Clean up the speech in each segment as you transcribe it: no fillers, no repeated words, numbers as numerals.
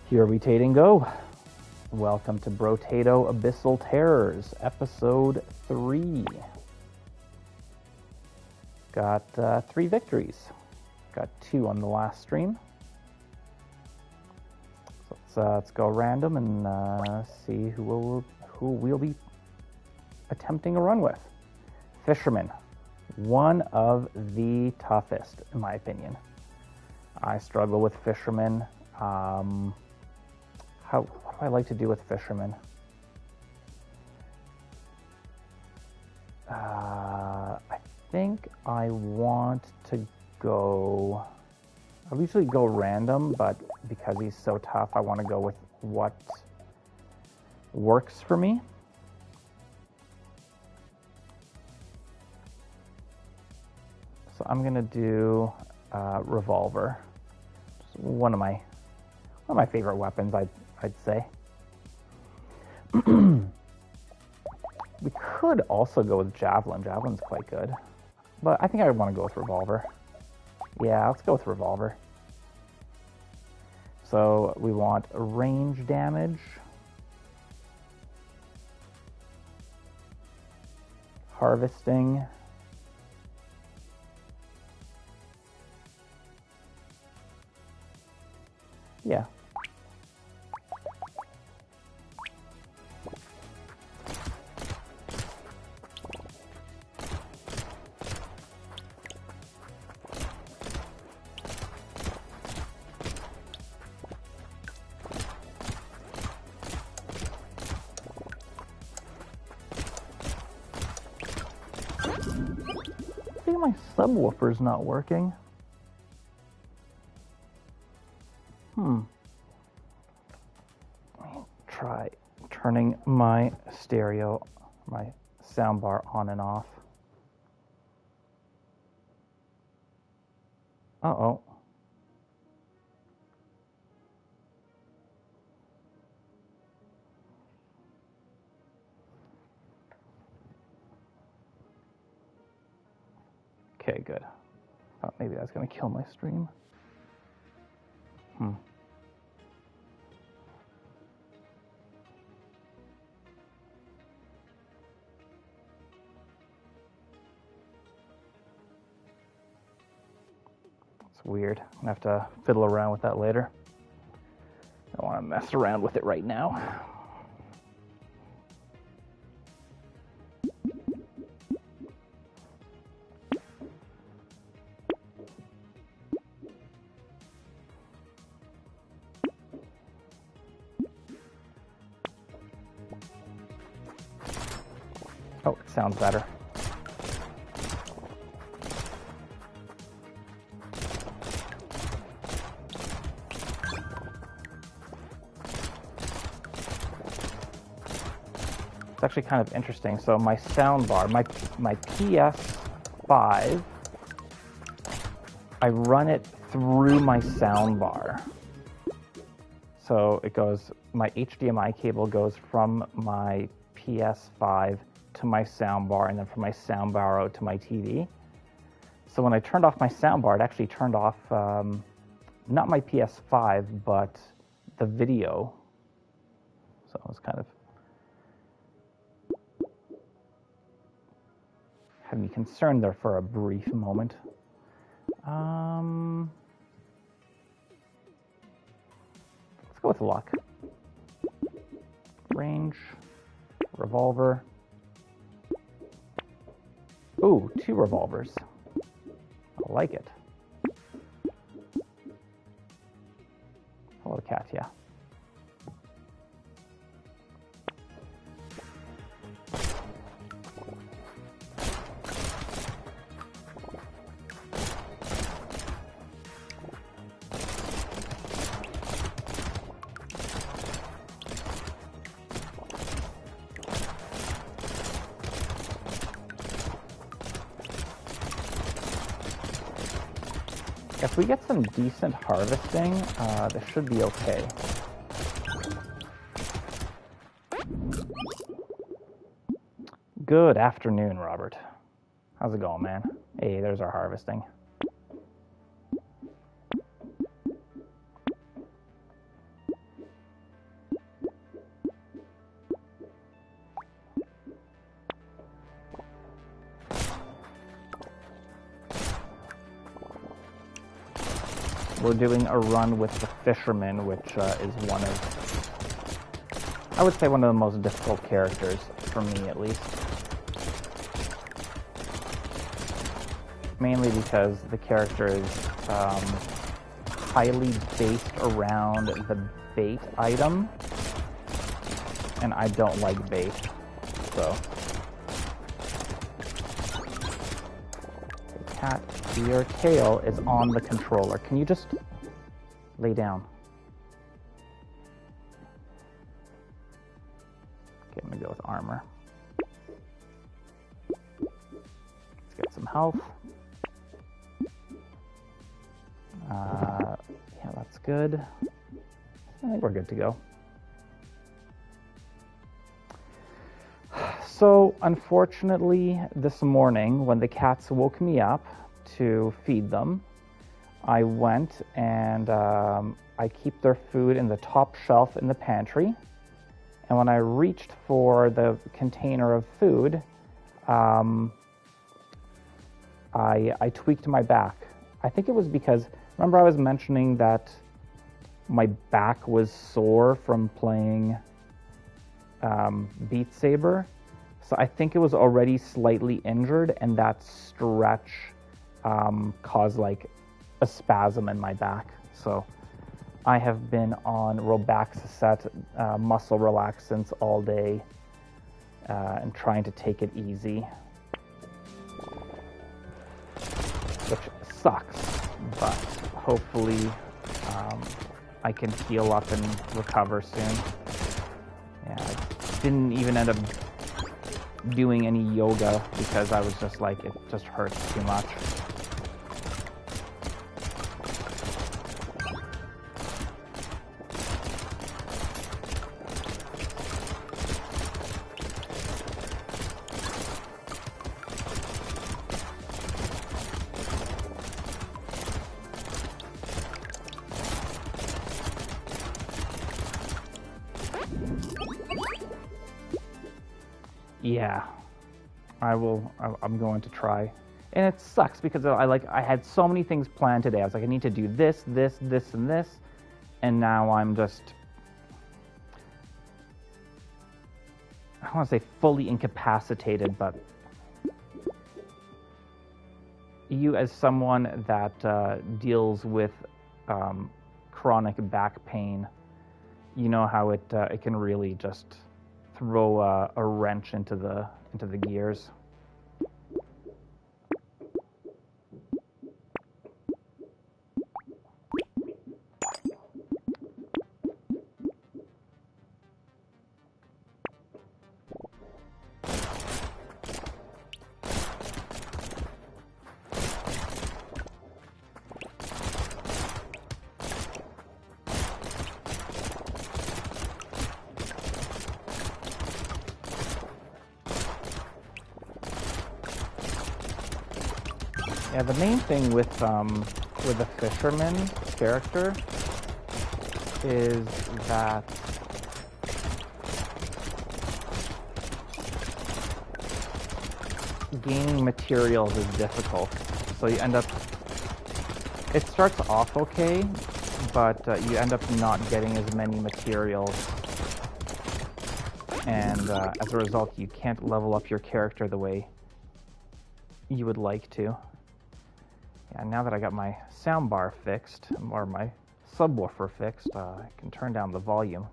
Here we Tate and go. Welcome to Brotato Abyssal Terrors, episode 3. Got 3 victories. Got 2 on the last stream. So let's go random and see who we'll be attempting a run with. Fisherman, one of the toughest in my opinion. I struggle with fishermen. What do I like to do with fishermen? I think I want to go... I usually go random, but because he's so tough, I want to go with what works for me. So I'm going to do revolver. It's one of my favorite weapons, I'd say. We could also go with javelin. Javelin's quite good. But I think I want to go with revolver. Yeah, let's go with revolver. So we want range damage. Harvesting. Yeah. I think my subwoofer's not working. Let me try turning my stereo, my soundbar on and off. Uh-oh. Okay, good. Thought maybe I was going to kill my stream. It's weird. I'm going to have to fiddle around with that later. I don't want to mess around with it right now. Oh, it sounds better. It's actually kind of interesting. So my soundbar, my PS5, I run it through my soundbar. So it goes, my HDMI cable goes from my PS5 to my soundbar, and then from my soundbar out to my TV. So when I turned off my soundbar, it actually turned off not my PS5, but the video. So it was kind of had me concerned there for a brief moment. Let's go with luck. Range, revolver. Ooh, 2 revolvers. I like it. Hello, Katya. If we get some decent harvesting, this should be okay. Good afternoon, Robert. How's it going, man? Hey, there's our harvesting. we're doing a run with the Fisherman, which is one of, I would say, one of the most difficult characters, for me at least. Mainly because the character is highly based around the bait item, and I don't like bait, so. Cat, your tail is on the controller. Can you just lay down? Okay, I'm gonna go with armor. Let's get some health. Yeah, that's good. I think we're good to go. So, unfortunately, this morning, when the cats woke me up to feed them, I went and I keep their food in the top shelf in the pantry. And when I reached for the container of food, I tweaked my back. I think it was because, remember I was mentioning that my back was sore from playing Beat Saber? So I think it was already slightly injured, and that stretch caused like a spasm in my back. So I have been on Robaxacet muscle relaxants all day and trying to take it easy, which sucks, but hopefully I can heal up and recover soon. Yeah, I didn't even end up doing any yoga because I was just like, it just hurts too much. Yeah, I'm going to try. And it sucks because I had so many things planned today. I was like, I need to do this, this, this, and this. And now I'm just, I don't want to say fully incapacitated, but you as someone that deals with chronic back pain, you know how it can really just throw a wrench into the gears. Yeah, the main thing with the Fisherman character is that gaining materials is difficult. So you end up, it starts off okay, but you end up not getting as many materials. And as a result, you can't level up your character the way you would like to. And now that I got my soundbar fixed, or my subwoofer fixed, I can turn down the volume.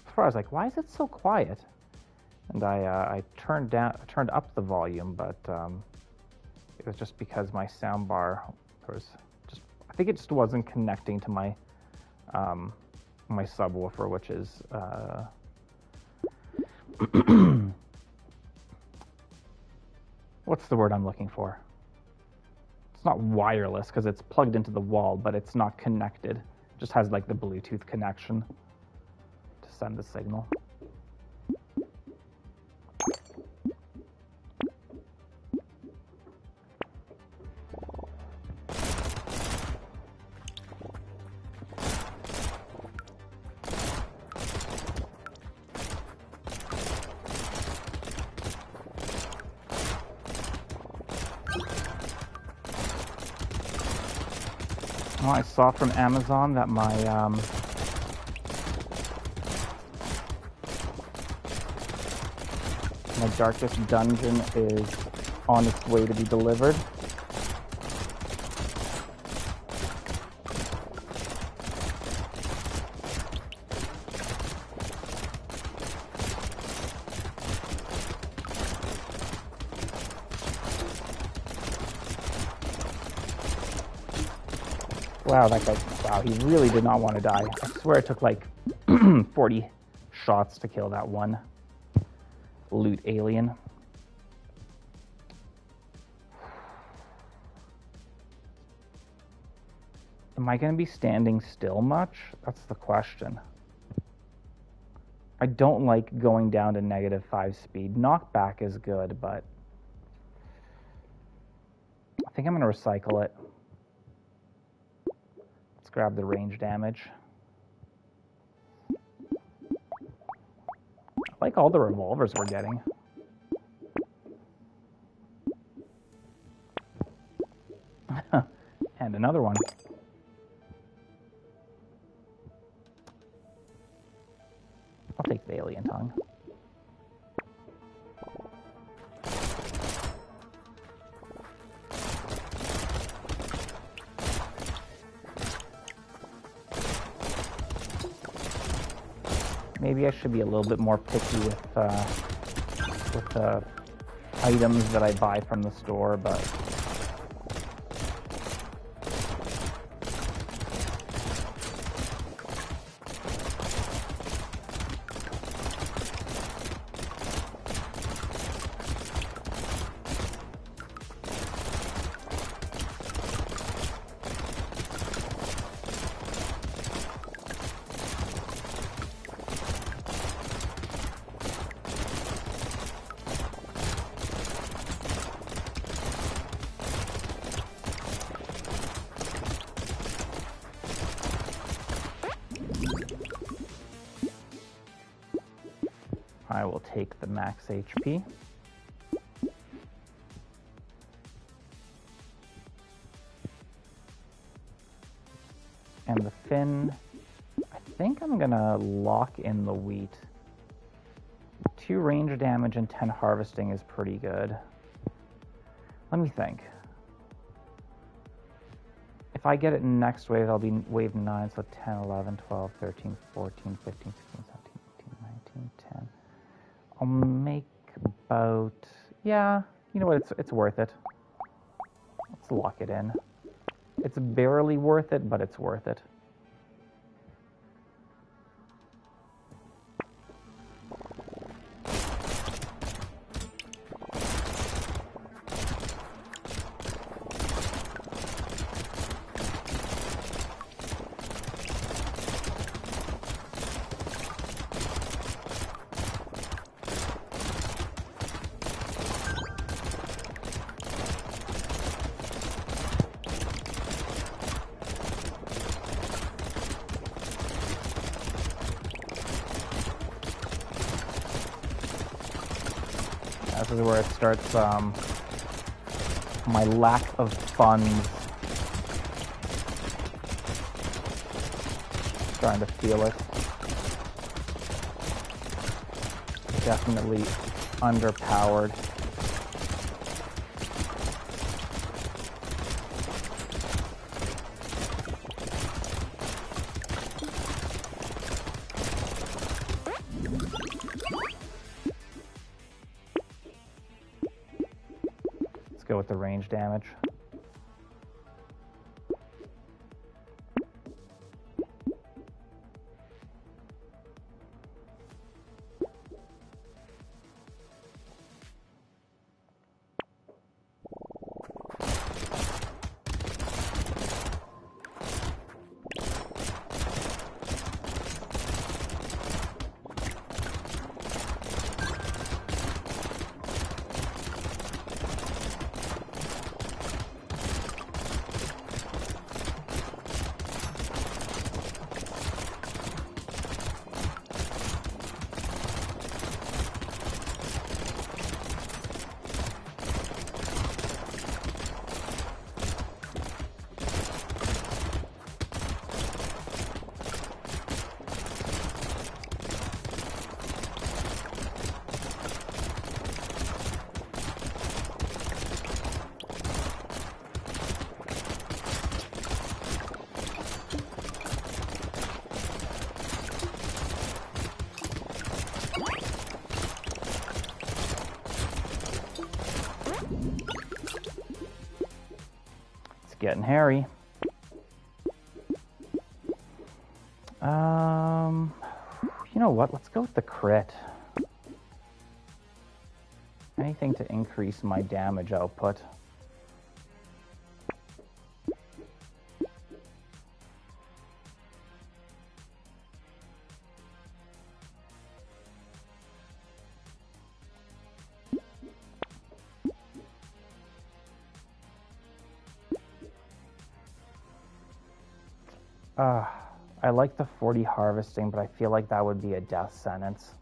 Before I was like, why is it so quiet? And I turned up the volume, but it was just because my soundbar I think it just wasn't connecting to my my subwoofer, which is what's the word I'm looking for? It's not wireless because it's plugged into the wall, but it's not connected. It just has like the Bluetooth connection to send the signal. Well, I saw from Amazon that my darkest dungeon is on its way to be delivered. Wow, that guy, wow, he really did not want to die. I swear it took like 40 shots to kill that one loot alien. Am I going to be standing still much? That's the question. I don't like going down to -5 speed. Knockback is good, but I think I'm going to recycle it. Let's grab the range damage. I like all the revolvers we're getting. And another one. I'll take the alien tongue. Maybe I should be a little bit more picky with the items that I buy from the store, but I will take the max HP. And the fin, I think I'm gonna lock in the wheat. 2 range damage and 10 harvesting is pretty good. Let me think. If I get it next wave, I'll be wave 9, so 10, 11, 12, 13, 14, 15, 16, 17, 18, 19, 10. I'll make about, yeah, you know what, it's worth it. Let's lock it in. It's barely worth it, but it's worth it. This is where it starts, my lack of funds. Starting to feel it. Definitely underpowered. Go with the range damage. getting hairy. You know what? Let's go with the crit. Anything to increase my damage output. I like the 40 harvesting, but I feel like that would be a death sentence.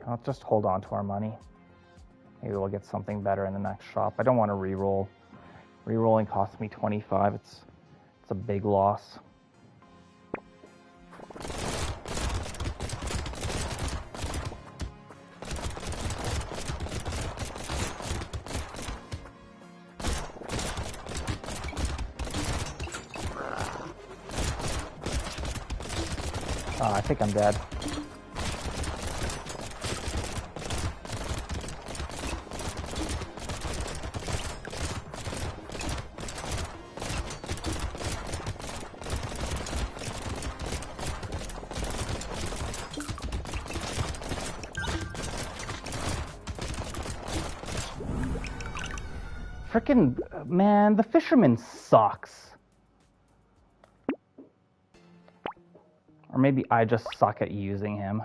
I'll just hold on to our money. Maybe we'll get something better in the next shop. I don't want to re-roll. Re-rolling costs me 25. It's a big loss. I think I'm dead. Frickin' man, the fisherman sucks. Or maybe I just suck at using him.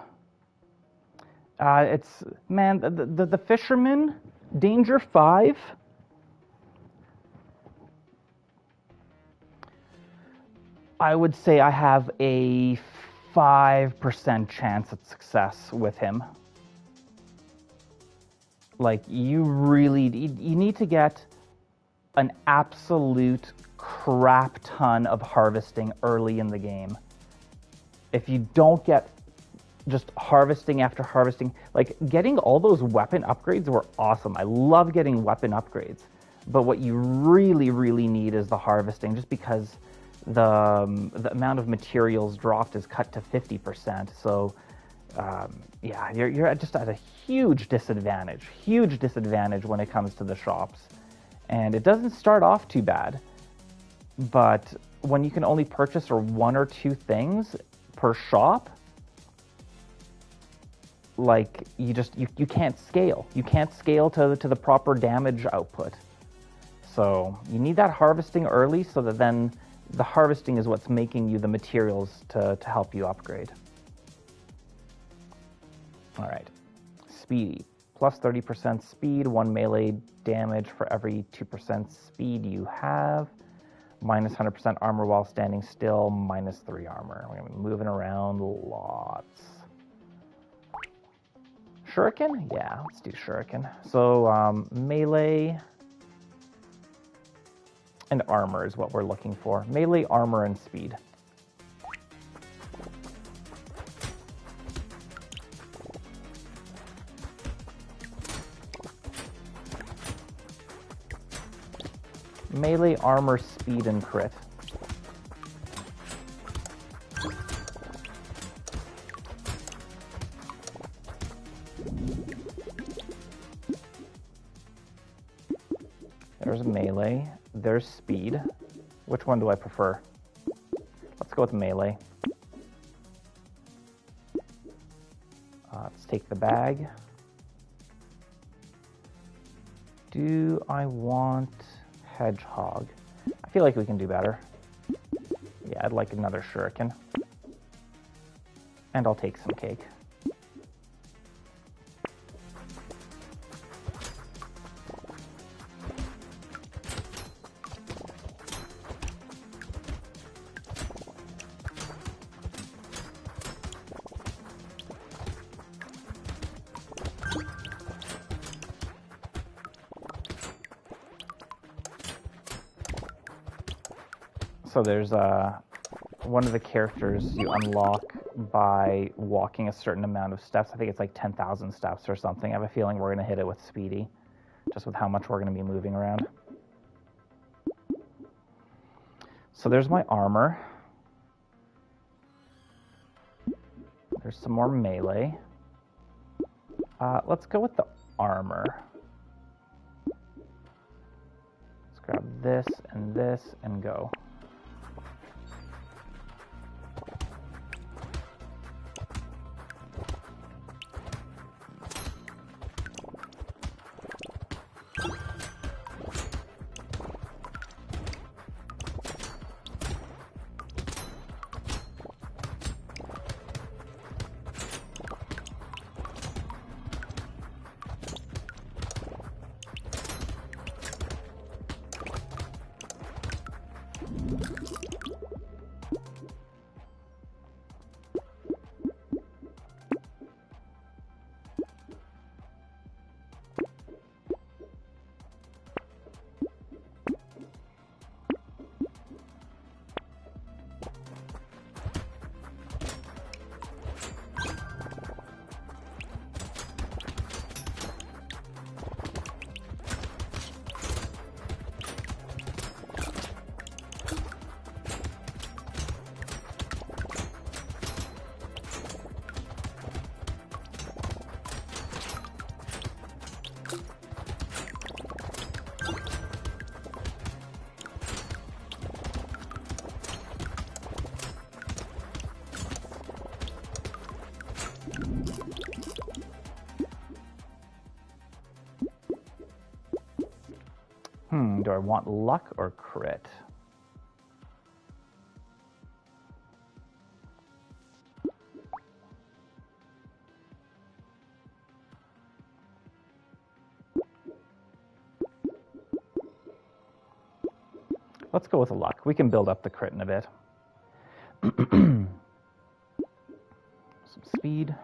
Man, the fisherman, danger 5. I would say I have a 5% chance at success with him. Like, you need to get an absolute crap ton of harvesting early in the game. If you don't get just harvesting after harvesting, like getting all those weapon upgrades were awesome. I love getting weapon upgrades, but what you really need is the harvesting, just because the amount of materials dropped is cut to 50%. So yeah, you're just at a huge disadvantage when it comes to the shops. And it doesn't start off too bad, but when you can only purchase one or two things per shop, like you can't scale. You can't scale to the proper damage output. So you need that harvesting early, so that then the harvesting is what's making you the materials to help you upgrade. All right, speedy. Plus 30% speed, 1 melee damage for every 2% speed you have. Minus 100% armor while standing still, minus 3 armor. We're gonna be moving around lots. Shuriken? Yeah, let's do Shuriken. So melee and armor is what we're looking for. Melee, armor, and speed. Melee, armor, speed, and crit. There's melee. There's speed. Which one do I prefer? Let's go with melee. Let's take the bag. Do I want hedgehog? I feel like we can do better. Yeah, I'd like another shuriken. And I'll take some cake. So there's one of the characters you unlock by walking a certain amount of steps. I think it's like 10,000 steps or something. I have a feeling we're going to hit it with Speedy, just with how much we're going to be moving around. So there's my armor. There's some more melee. Let's go with the armor. Let's grab this and go. Do I want luck or crit? Let's go with luck. We can build up the crit in a bit. Some speed.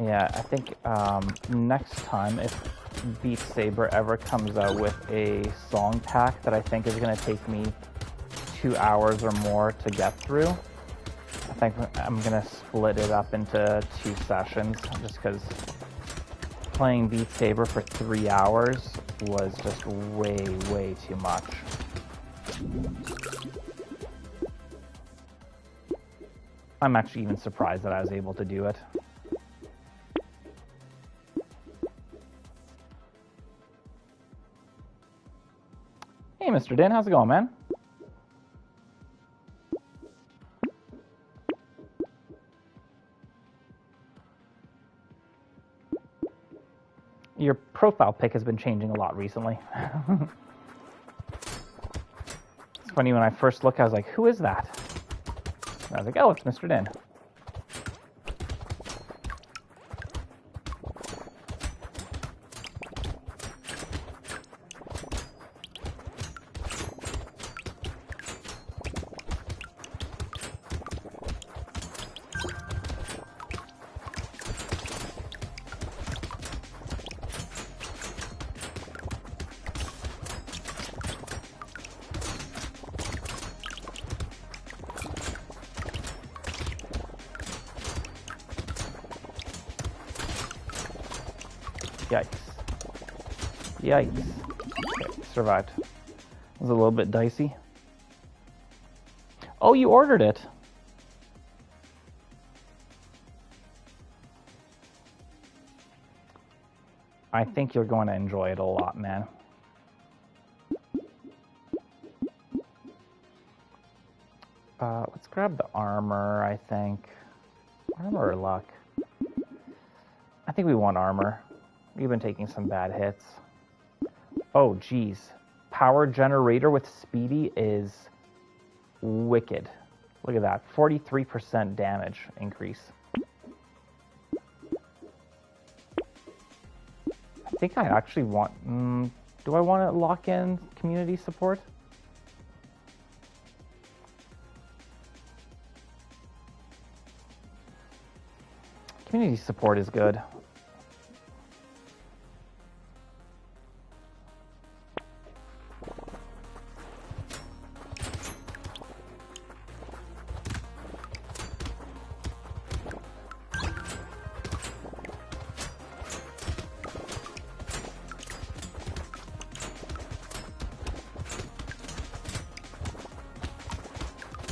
Yeah, I think next time, if Beat Saber ever comes out with a song pack that I think is going to take me 2 hours or more to get through, I think I'm going to split it up into 2 sessions, just because playing Beat Saber for 3 hours was just way, way too much. I'm actually even surprised that I was able to do it. Hey, Mr. Din, how's it going, man? Your profile pic has been changing a lot recently. It's funny, when I first looked, I was like, who is that? And I was like, oh, it's Mr. Din. Yikes. Yikes. Okay, survived. It was a little bit dicey. Oh, you ordered it. I think you're going to enjoy it a lot, man. Let's grab the armor, I think. Armor or luck? I think we want armor. We've been taking some bad hits. Oh, geez. Power generator with Speedy is wicked. Look at that. 43% damage increase. I think I actually want... do I want to lock in community support? Community support is good.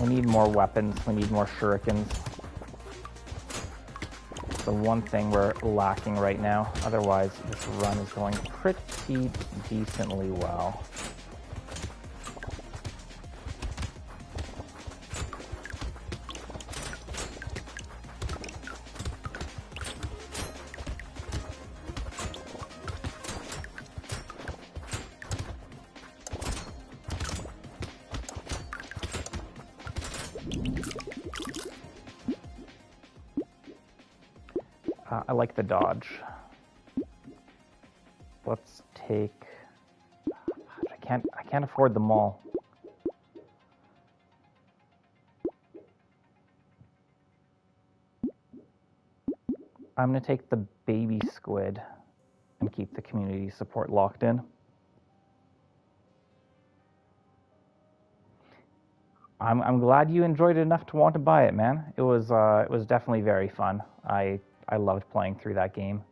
We need more weapons. We need more shurikens. The one thing we're lacking right now. Otherwise, this run is going pretty decently well. I like the dodge. Let's take... I can't afford them all. I'm gonna take the baby squid and keep the community support locked in. I'm glad you enjoyed it enough to want to buy it, man. It was definitely very fun. I loved playing through that game.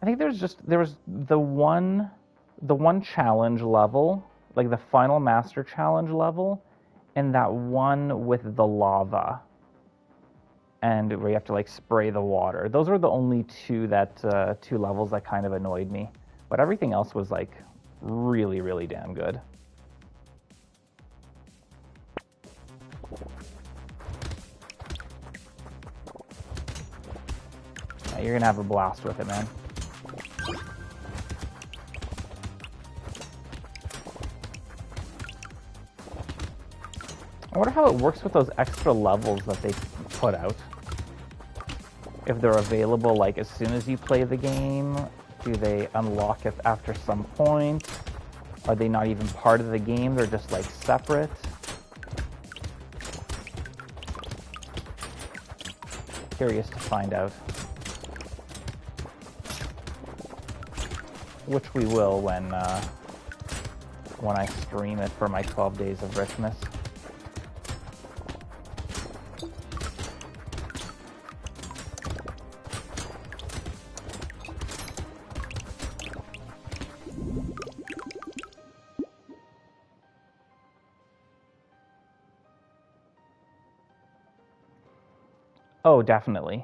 I think there was the one challenge level, like the final master challenge level, and that one with the lava, and where you have to like spray the water. Those were the only two levels that kind of annoyed me, but everything else was like really, really damn good. Yeah, you're gonna have a blast with it, man. I wonder how it works with those extra levels that they put out. If they're available, like, as soon as you play the game, do they unlock it after some point? Are they not even part of the game? They're just, like, separate? Curious to find out. Which we will when I stream it for my 12 Days of Richmas. Oh, definitely.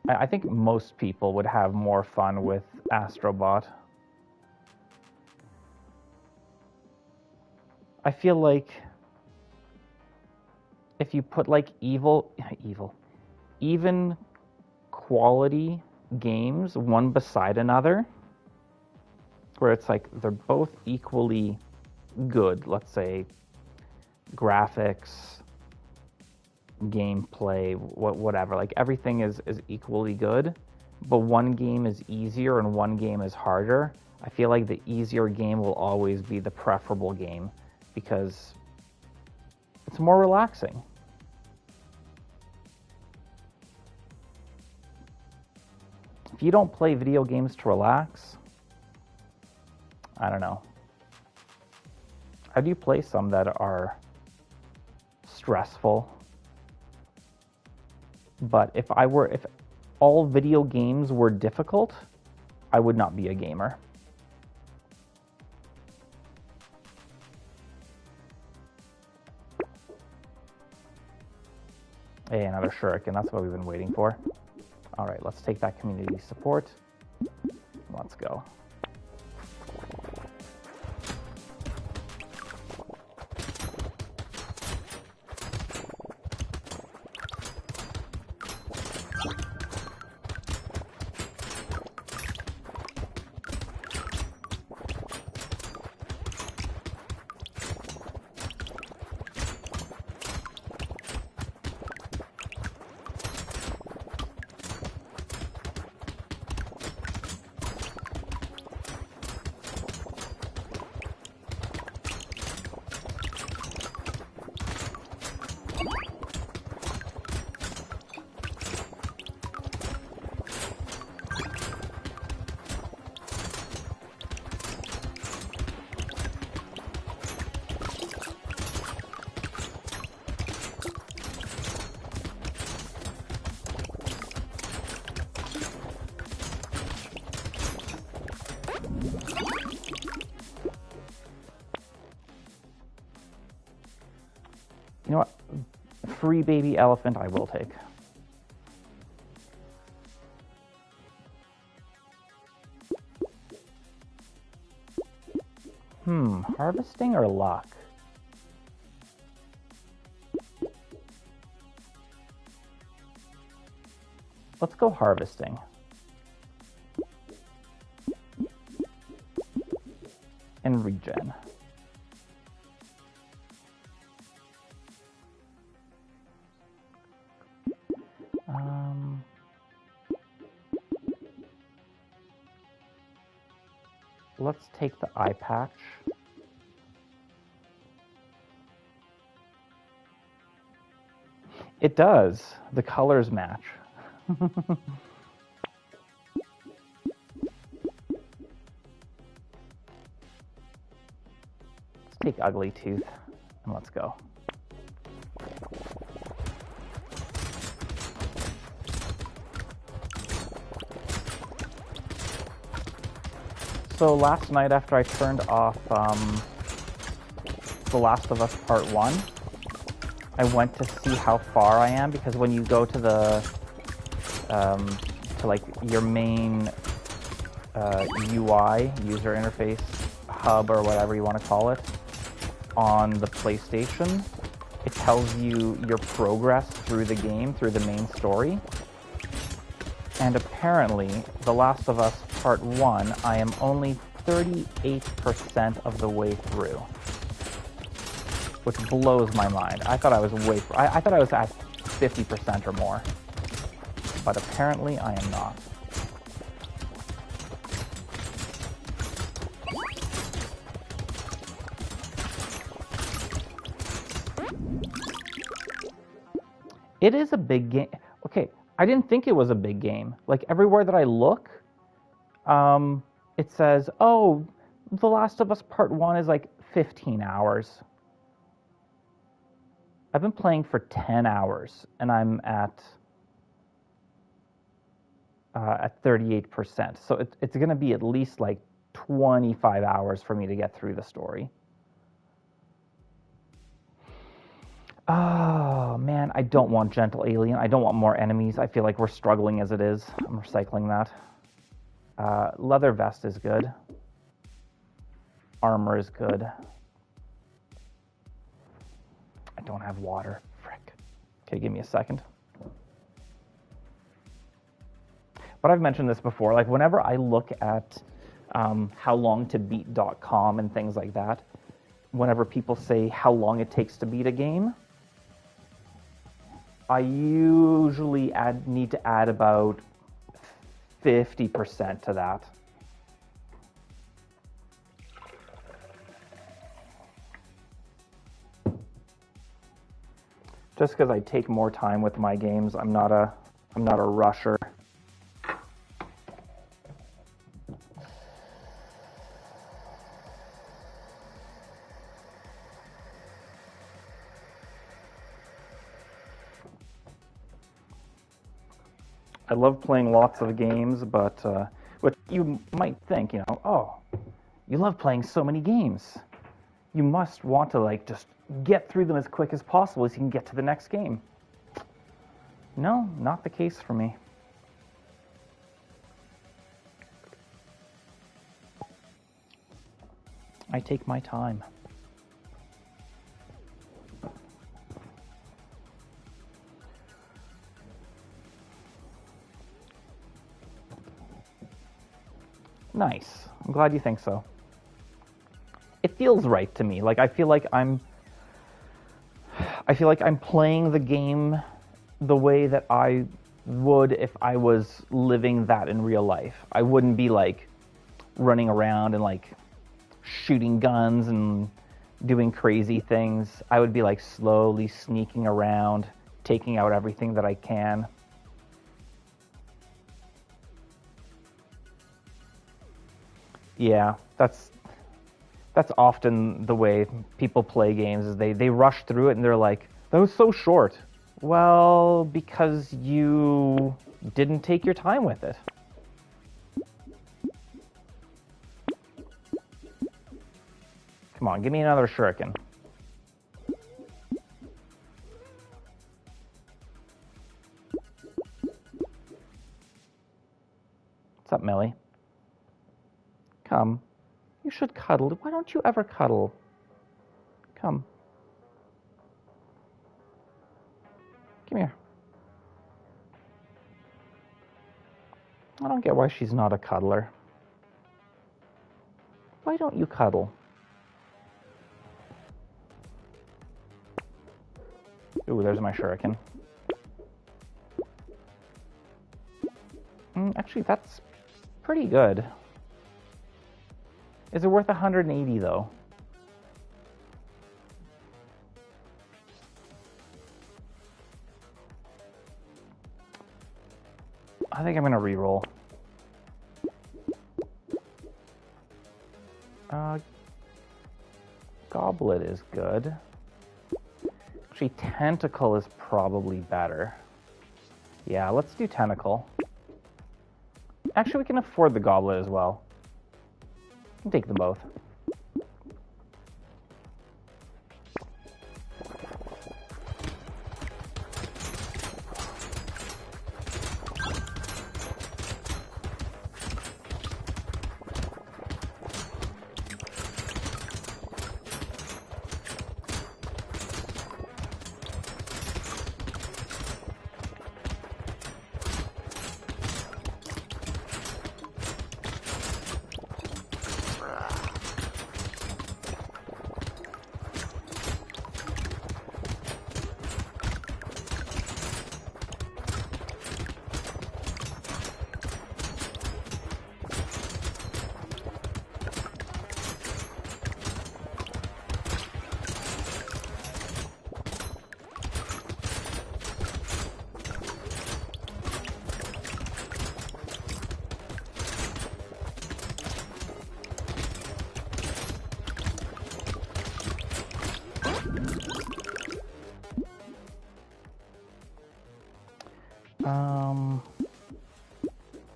I think most people would have more fun with Astrobot. I feel like if you put like even quality games one beside another, where it's like they're both equally good, let's say graphics, gameplay, whatever, like everything is equally good, but one game is easier and one game is harder, I feel like the easier game will always be the preferable game because it's more relaxing. If you don't play video games to relax, I don't know. I do play some that are stressful. But if all video games were difficult, I would not be a gamer. Hey, another shuriken. That's what we've been waiting for. All right, let's take that community support. Let's go. free baby elephant I will take. Harvesting or luck? Let's go harvesting. And regen. Let's take the eye patch. It does. The colors match. Let's take Ugly Tooth and let's go. So last night after I turned off The Last of Us Part 1, I went to see how far I am, because when you go to the to like your main UI, user interface, hub or whatever you want to call it, on the PlayStation, it tells you your progress through the game, through the main story. And apparently, The Last of Us Part 1, I am only 38% of the way through. Which blows my mind. I thought I was I thought I was at 50% or more. But apparently I am not. It is a big game. Okay, I didn't think it was a big game. Like, everywhere that I look, it says, oh, The Last of Us Part 1 is like 15 hours. I've been playing for 10 hours, and I'm at 38%. So it's going to be at least like 25 hours for me to get through the story. Oh, man, I don't want Gentle Alien. I don't want more enemies. I feel like we're struggling as it is. I'm recycling that. Leather vest is good. Armor is good. I don't have water. Frick. Okay, give me a second. But I've mentioned this before. Like, whenever I look at howlongtobeat.com and things like that, whenever people say how long it takes to beat a game, I usually need to add about 50% to that. Just because I take more time with my games, I'm not a rusher. I love playing lots of games, but what you might think, you know, oh, you love playing so many games. You must want to, like, just get through them as quick as possible so you can get to the next game. No, not the case for me. I take my time. Nice. I'm glad you think so. It feels right to me. Like, I feel like I'm playing the game the way that I would if I was living that in real life. I wouldn't be like running around and like shooting guns and doing crazy things. I would be like slowly sneaking around, taking out everything that I can. Yeah, that's often the way people play games, is they rush through it and they're like, that was so short. Well, because you didn't take your time with it. Come on, give me another shuriken. What's up, Millie? Come. You should cuddle. Why don't you ever cuddle? Come. Come here. I don't get why she's not a cuddler. Why don't you cuddle? Ooh, there's my shuriken. Actually, that's pretty good. Is it worth 180 though? I think I'm gonna reroll. Goblet is good. Actually, Tentacle is probably better. Yeah, let's do Tentacle. Actually, we can afford the Goblet as well. We can take them both.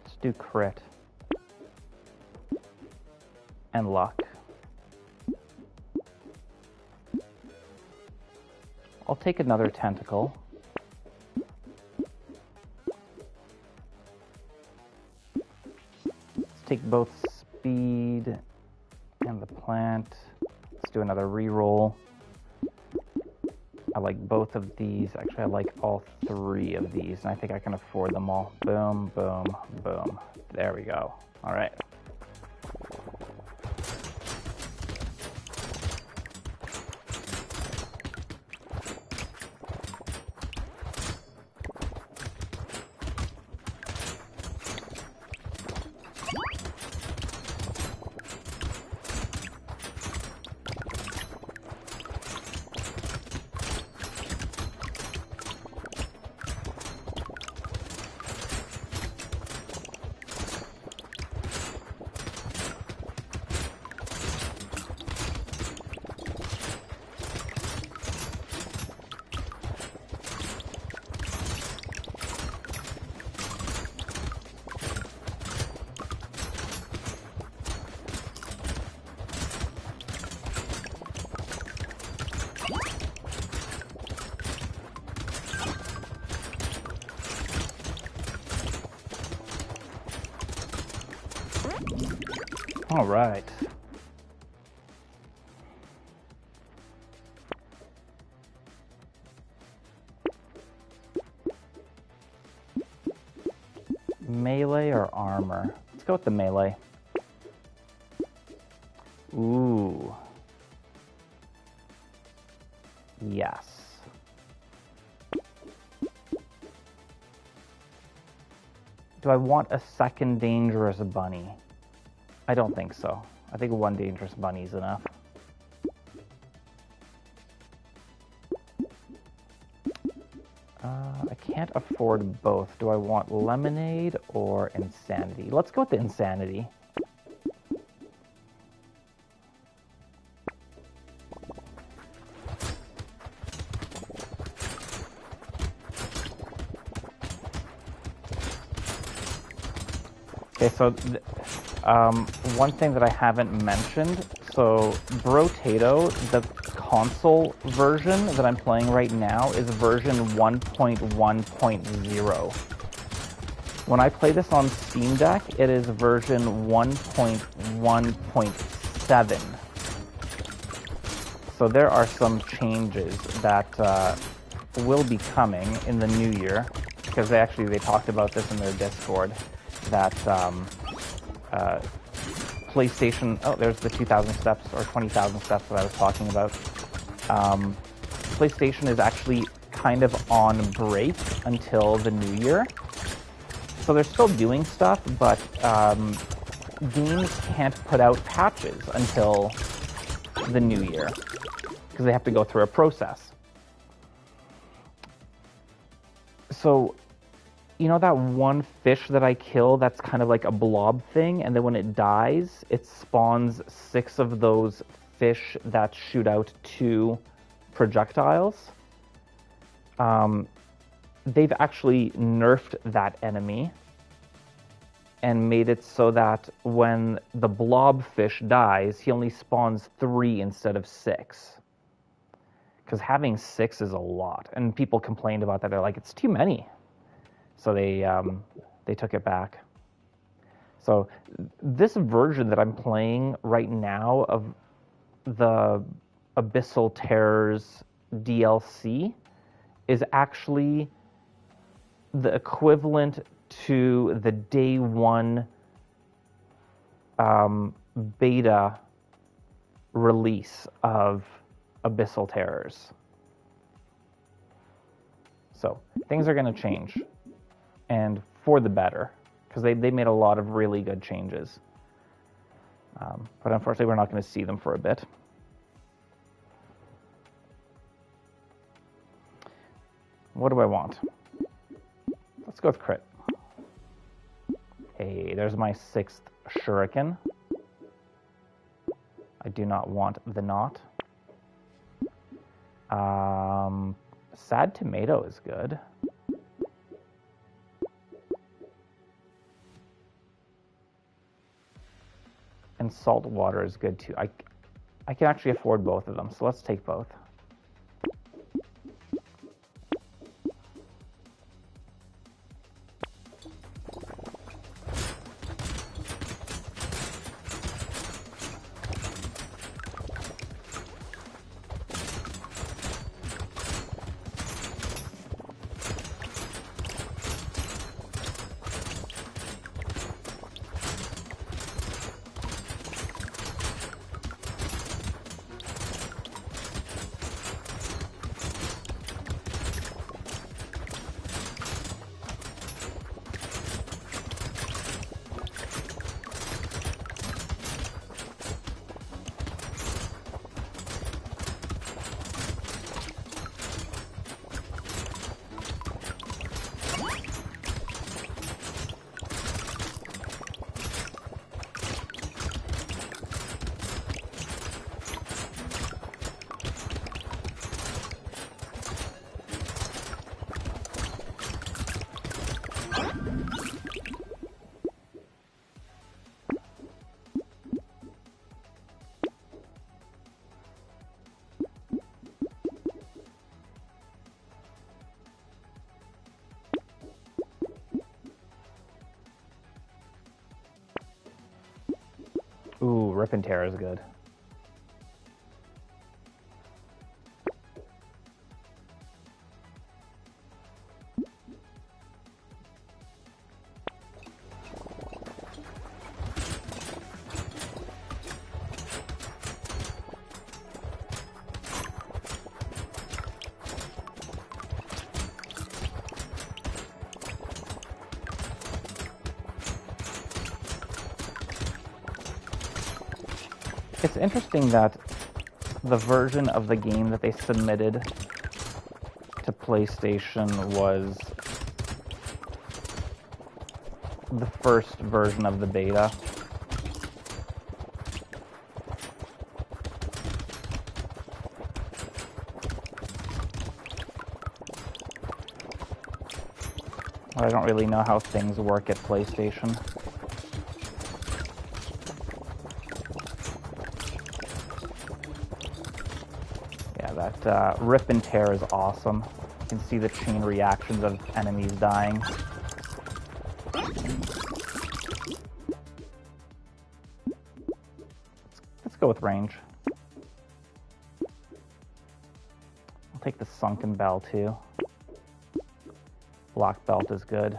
Let's do crit. And luck. I'll take another tentacle. Let's take both speed and the plant. Let's do another reroll. I like both of these. Actually, I like all three of these, and I think I can afford them all. Boom, boom, boom. There we go. All right. All right. Melee or armor? Let's go with the melee. Ooh. Yes. Do I want a second dangerous bunny? I don't think so. I think one dangerous bunny is enough. I can't afford both. Do I want lemonade or insanity? Let's go with the insanity. Okay, so one thing that I haven't mentioned, so Brotato, the console version that I'm playing right now is version 1.1.0. When I play this on Steam Deck, it is version 1.1.7. So there are some changes that will be coming in the new year, because they talked about this in their Discord, that PlayStation, oh, there's the 2,000 steps or 20,000 steps that I was talking about. PlayStation is actually kind of on break until the new year. So they're still doing stuff, but games can't put out patches until the new year, because they have to go through a process. So, you know that one fish that I kill that's kind of like a blob thing, and then when it dies, it spawns 6 of those fish that shoot out 2 projectiles? They've actually nerfed that enemy and made it so that when the blobfish dies, he only spawns 3 instead of 6. Because having 6 is a lot, and people complained about that. They're like, it's too many. So they took it back. So this version that I'm playing right now of the Abyssal Terrors DLC is actually the equivalent to the day 1 beta release of Abyssal Terrors. So things are going to change, and for the better, because they made a lot of really good changes. But unfortunately, we're not going to see them for a bit. What do I want? Let's go with crit. Hey, there's my 6th shuriken. I do not want the knot. Sad tomato is good. And salt water is good too. I can actually afford both of them, so let's take both. Ooh, Rip and Tear is good. It's interesting that the version of the game that they submitted to PlayStation was the first version of the beta. I don't really know how things work at PlayStation. That Rip and Tear is awesome. You can see the chain reactions of enemies dying. Let's go with range. I'll take the sunken bell too. Black belt is good.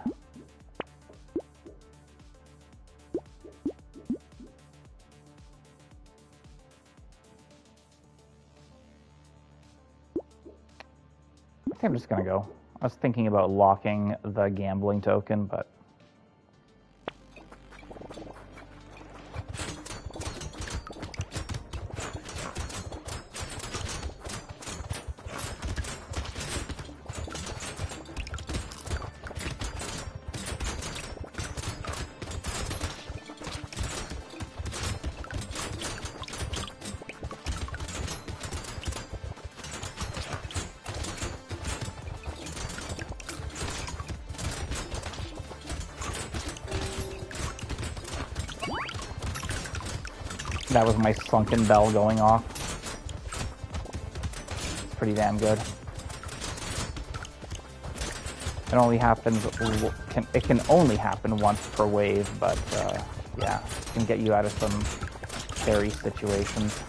I think I'm just gonna go. I was thinking about locking the gambling token, but that was my sunken bell going off. It's pretty damn good. It only happens. It can only happen once per wave, but yeah, it can get you out of some scary situations.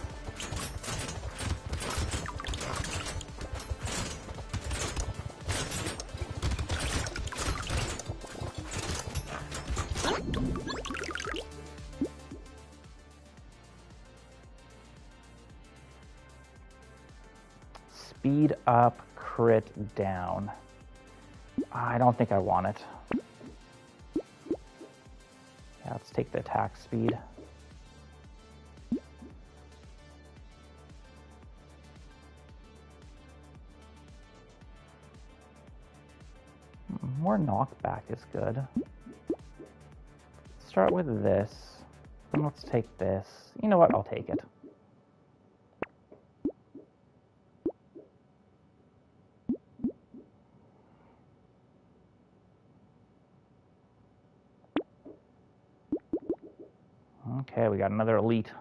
Speed up, crit down. I don't think I want it. Yeah, let's take the attack speed. More knockback is good. Start with this, and let's take this. You know what? I'll take it. Okay, we got another elite.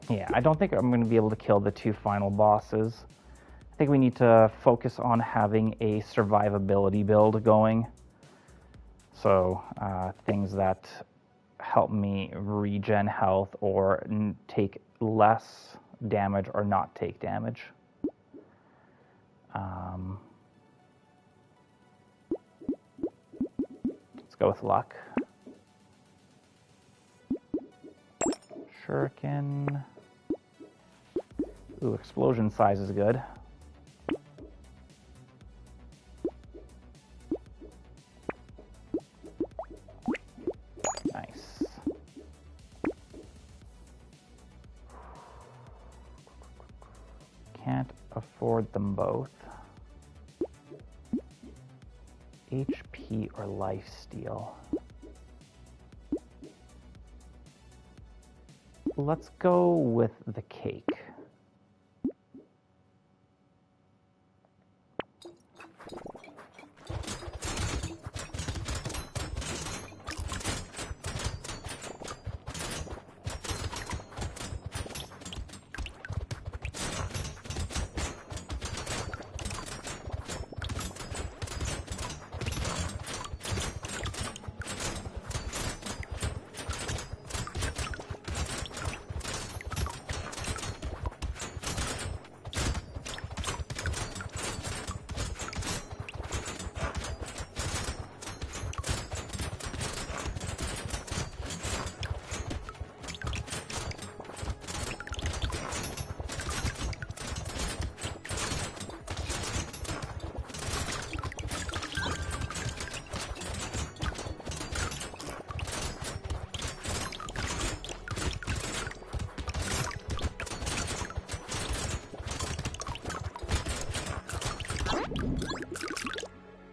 Yeah, I don't think I'm going to be able to kill the two final bosses. I think we need to focus on having a survivability build going. So things that help me regen health or take less damage or not take damage. Let's go with luck. Shuriken. Ooh, explosion size is good. Nice. Can't afford them both. HP or lifesteal. Let's go with the cake.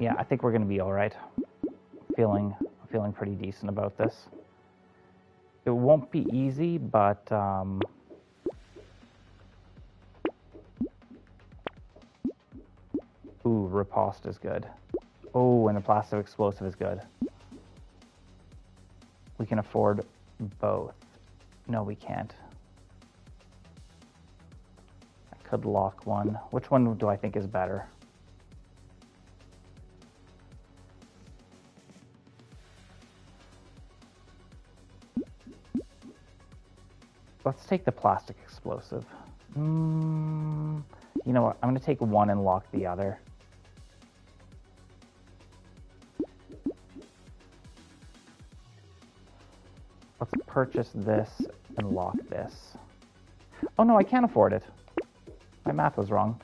Yeah, I think we're going to be all right. Feeling pretty decent about this. It won't be easy, but ooh, riposte is good. Oh, and the plastic explosive is good. We can afford both. No, we can't. I could lock one. Which one do I think is better? Let's take the plastic explosive. You know what? I'm going to take one and lock the other. Let's purchase this and lock this. Oh no, I can't afford it. My math was wrong.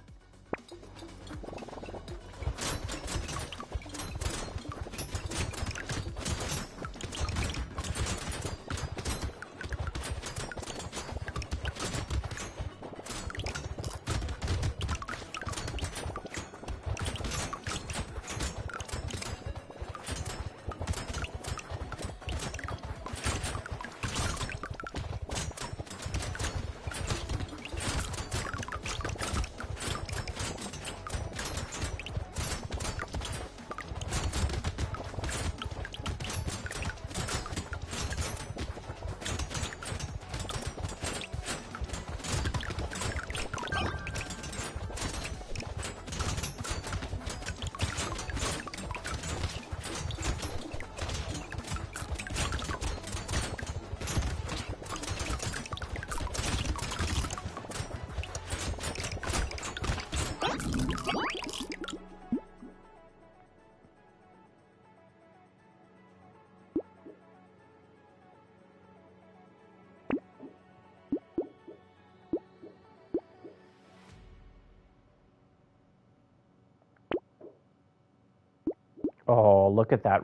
Oh, look at that.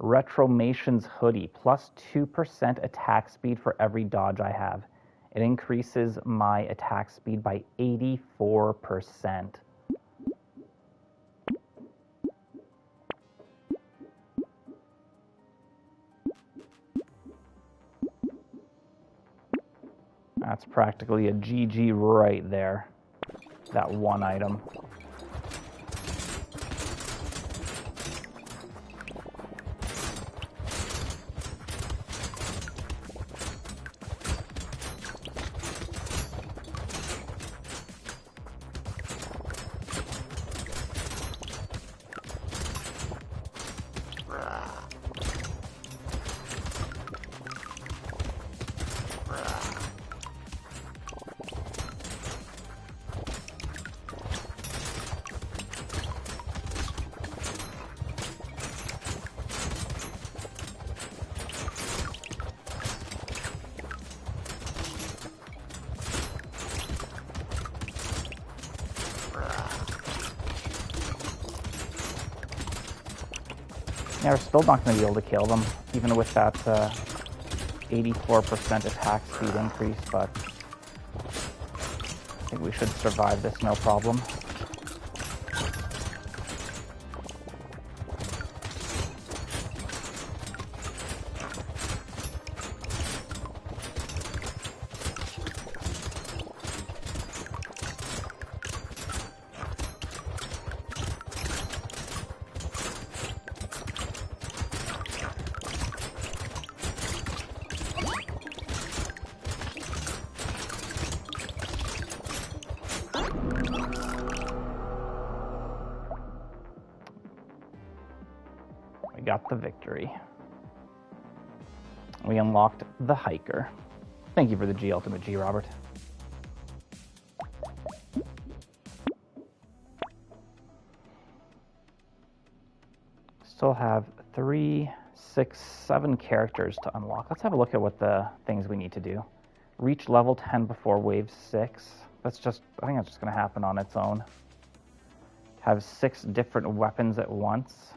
Retromation's hoodie, plus 2% attack speed for every dodge I have. It increases my attack speed by 84%. That's practically a GG right there. That one item. Yeah, we're still not going to be able to kill them, even with that 84% attack speed increase, but I think we should survive this no problem. We got the victory. We unlocked the hiker. Thank you for the G Ultimate G, Robert. Still have 3, 6, 7 characters to unlock. Let's have a look at what the things we need to do. Reach level 10 before wave 6. That's just, I think that's just going to happen on its own. Have 6 different weapons at once.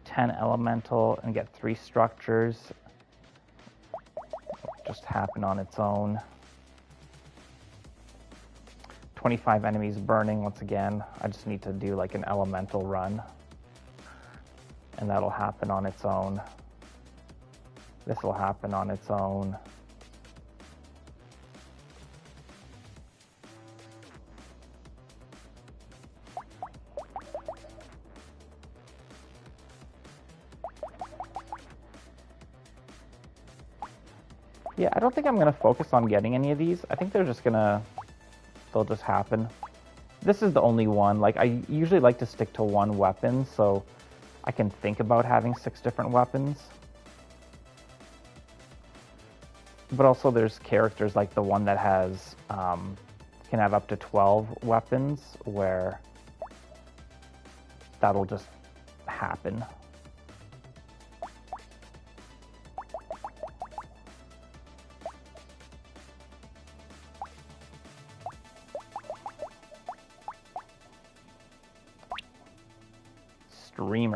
10 elemental and get 3 structures. Just happen on its own. 25 enemies burning once again. I just need to do like an elemental run. And that'll happen on its own. This will happen on its own. Yeah, I don't think I'm going to focus on getting any of these. I think they'll just happen. This is the only one. Like, I usually like to stick to one weapon, so I can think about having 6 different weapons. But also there's characters like the one that has, can have up to 12 weapons, where that'll just happen.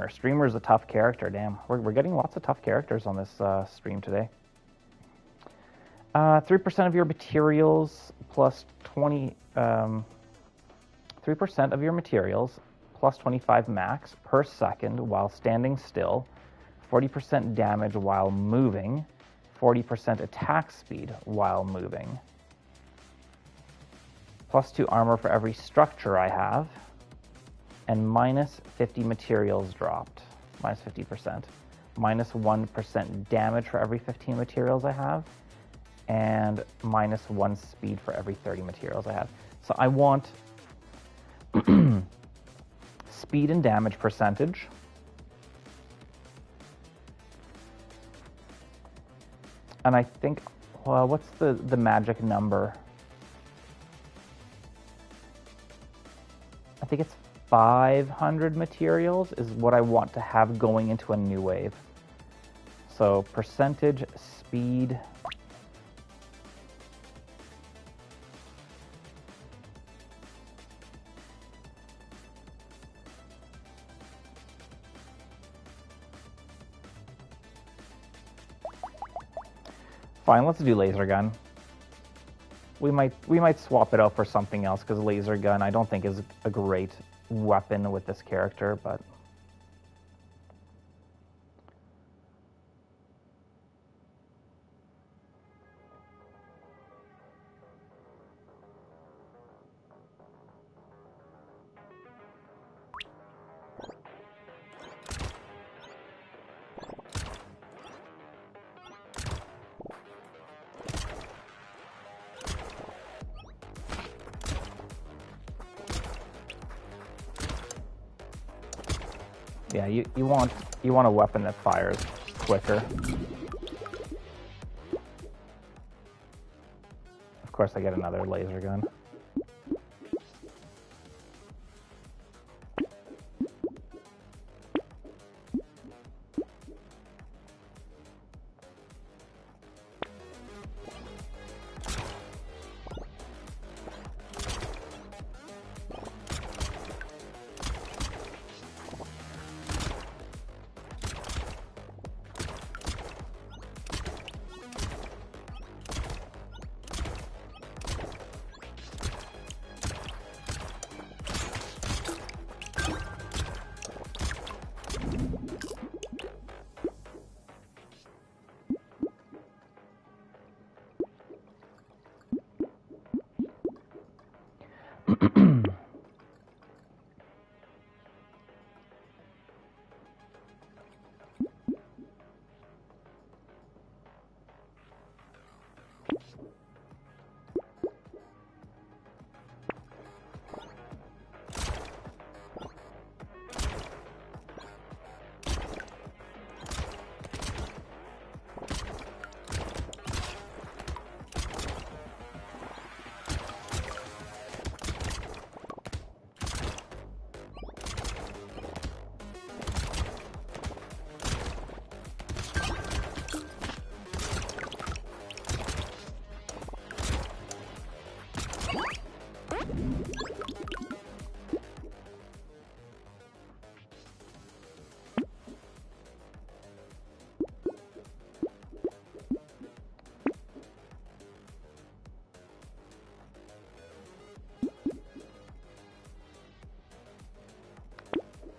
Streamer's a tough character, damn. We're getting lots of tough characters on this stream today. 3% of your materials plus 20... 3% of your materials plus 25 max per second while standing still, 40% damage while moving, 40% attack speed while moving, plus 2 armor for every structure I have, and minus 50 materials dropped, minus 50%, minus 1% damage for every 15 materials I have, and minus 1 speed for every 30 materials I have. So I want speed and damage percentage, and I think, well, what's the magic number? I think it's 500 materials is what I want to have going into a new wave. So percentage, speed, fine, let's do laser gun. We might swap it out for something else, because laser gun I don't think is a great weapon with this character, but yeah, you want a weapon that fires quicker. Of course, I get another laser gun.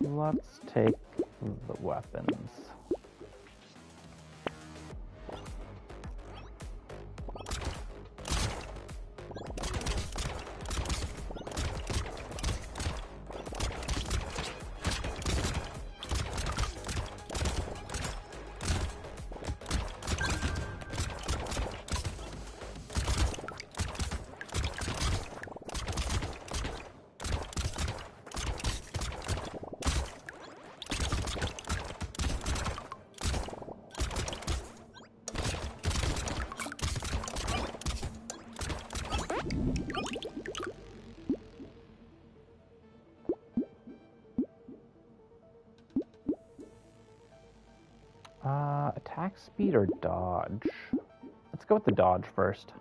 Let's take the weapons. Attack speed or dodge? Let's go with the dodge first.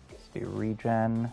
Let's do regen.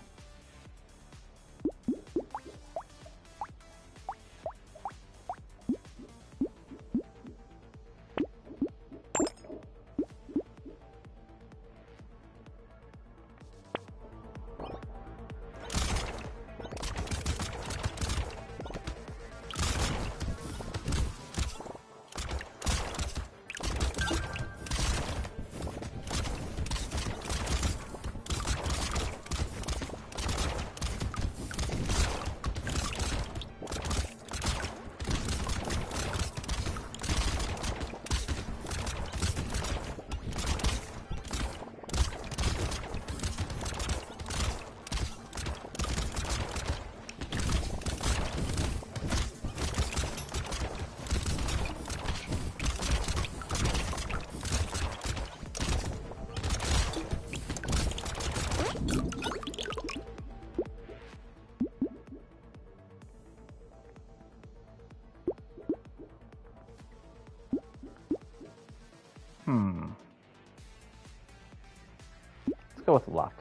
Let's go with luck.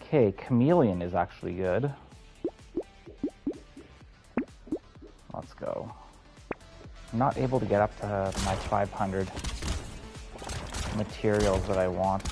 Okay, chameleon is actually good. Let's go. I'm not able to get up to my 500 materials that I want.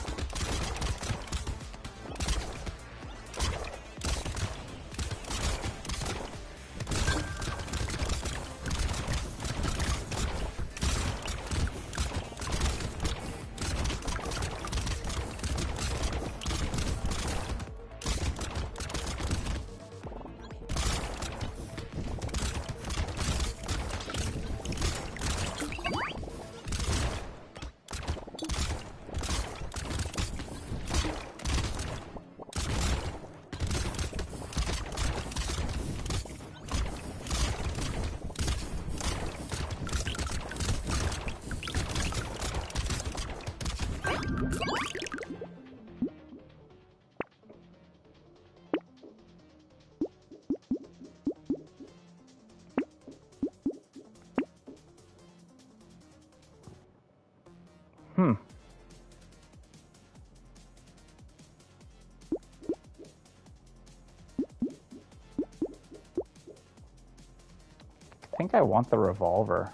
I think I want the revolver.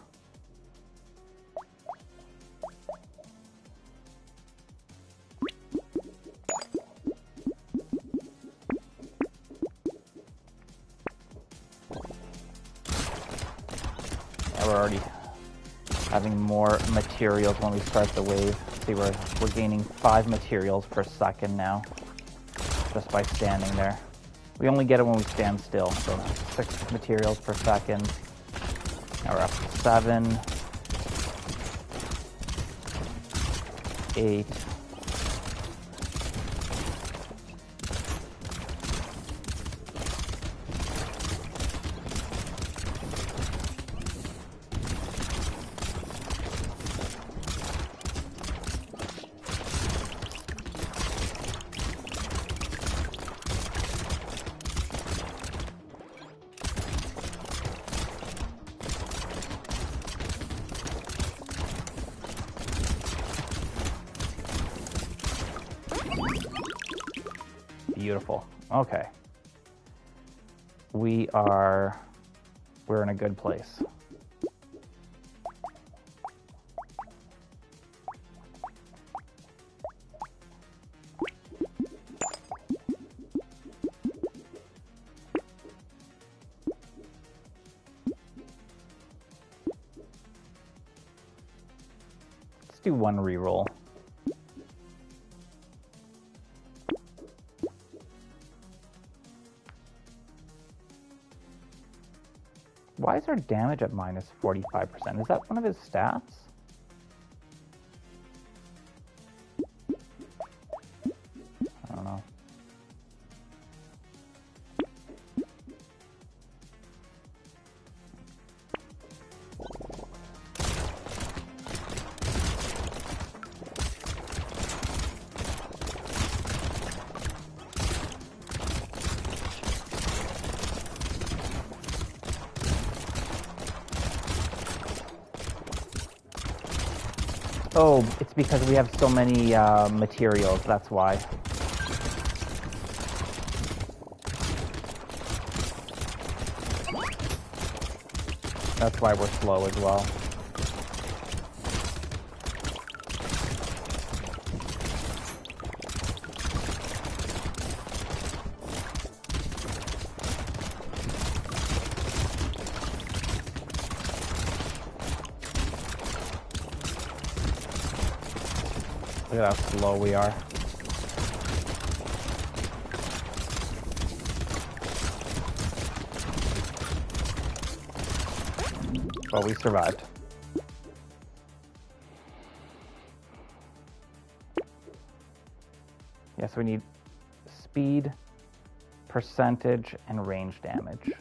Yeah, we're already having more materials when we start the wave. See, we're gaining 5 materials per second now, just by standing there. We only get it when we stand still. So 6 materials per second. Now we're up to 7, 8. Beautiful. Okay. We're in a good place. Let's do 1 reroll. Why is our damage at minus 45%? Is that one of his stats? I don't know. Oh, it's because we have so many materials, that's why. That's why we're slow as well. Look at how slow we are. But we survived. Yes, we need speed, percentage, and range damage.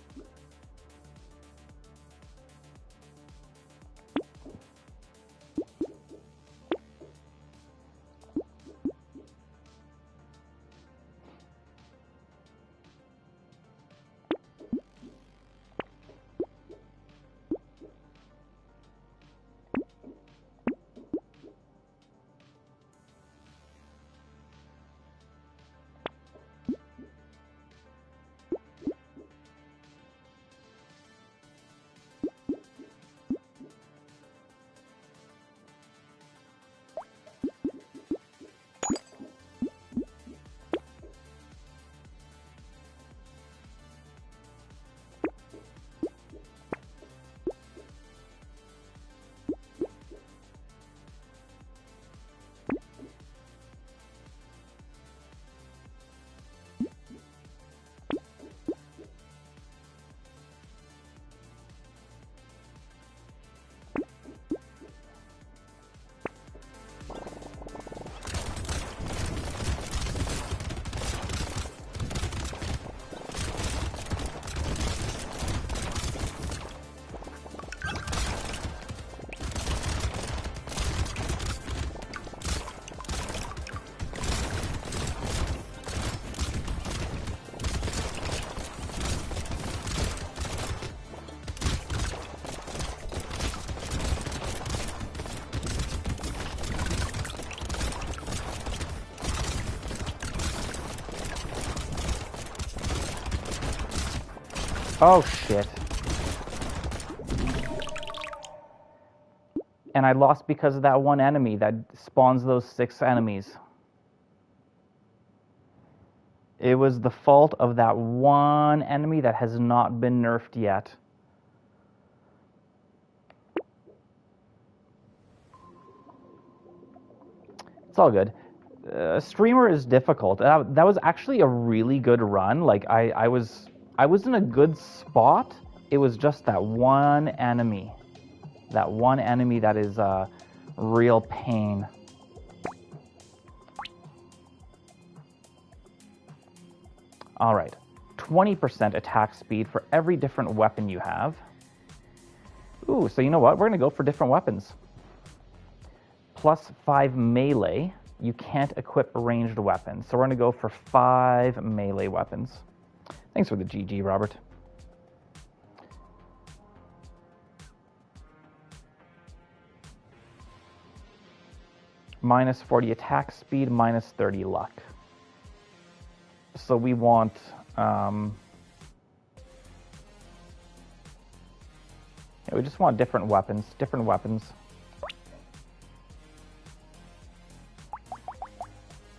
Oh, shit. And I lost because of that one enemy that spawns those 6 enemies. It was the fault of that one enemy that has not been nerfed yet. It's all good. Streamer is difficult. That was actually a really good run. Like I was in a good spot. It was just that one enemy that is a real pain. All right, 20% attack speed for every different weapon you have. Ooh, so you know what? We're gonna go for different weapons. Plus 5 melee. You can't equip ranged weapons. So we're gonna go for 5 melee weapons. Thanks for the GG, Robert. Minus 40 attack speed, minus 30 luck. So we want we just want different weapons.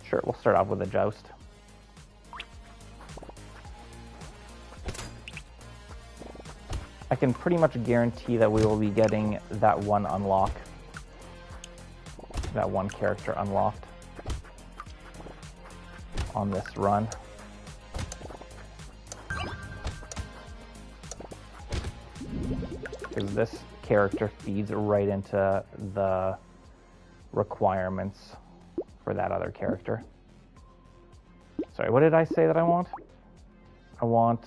Sure, we'll start off with a joust. I can pretty much guarantee that we will be getting that one unlock. That one character unlocked on this run. Because this character feeds right into the requirements for that other character. Sorry, what did I say that I want? I want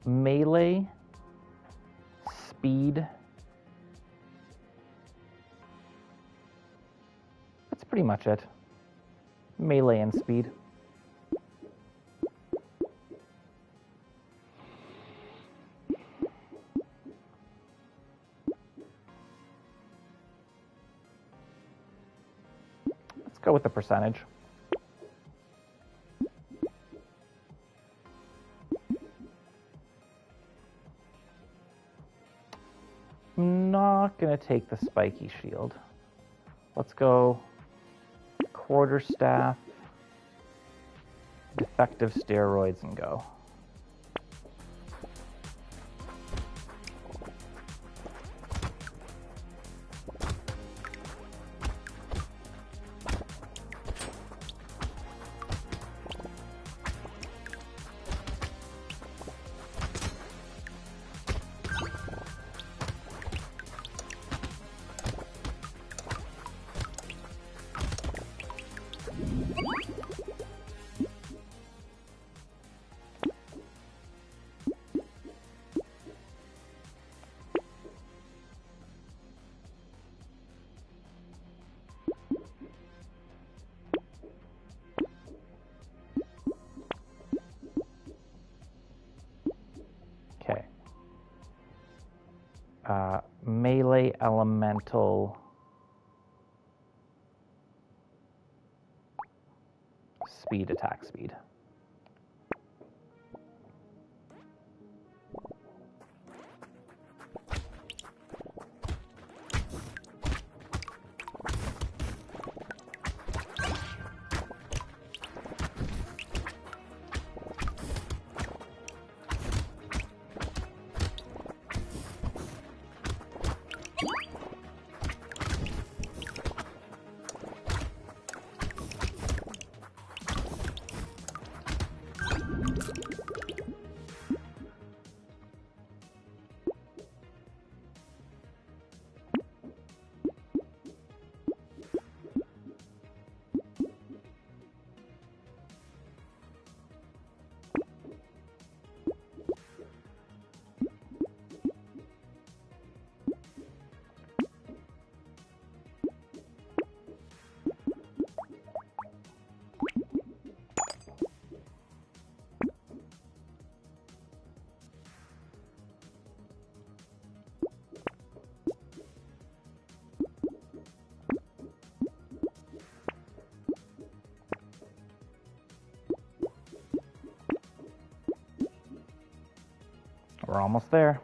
melee, speed. That's pretty much it. Melee and speed. Let's go with the percentage. I'm not gonna take the spiky shield. Let's go quarterstaff, defective steroids, and go. Melee elemental speed, attack speed. We're almost there.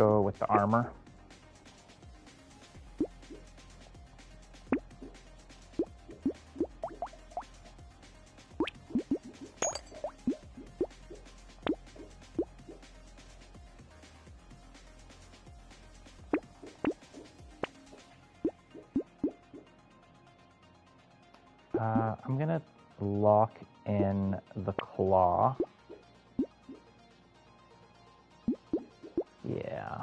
go with the armor. I'm gonna lock in the claw. Yeah.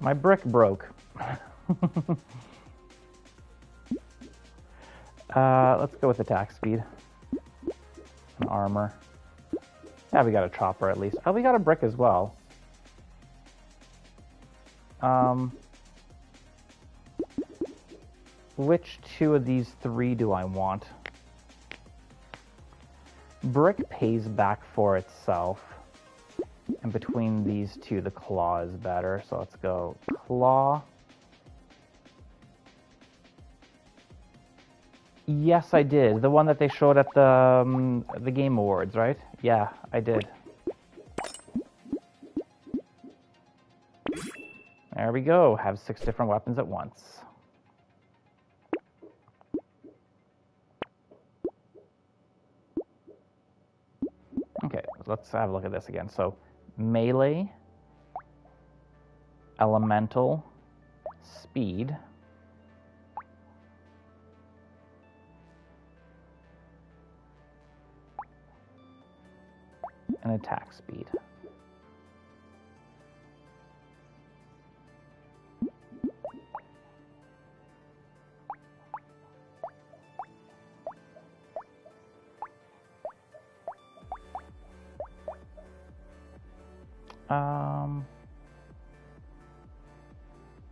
My brick broke. Let's go with attack speed and armor. Yeah, we got a chopper at least. Oh, we got a brick as well. Which two of these three do I want? Brick pays back for itself. And between these two, the claw is better. So let's go claw. Yes, I did. The one that they showed at the Game Awards, right? Yeah, I did. There we go. Have 6 different weapons at once. Okay, let's have a look at this again. So, melee, elemental, speed, and attack speed.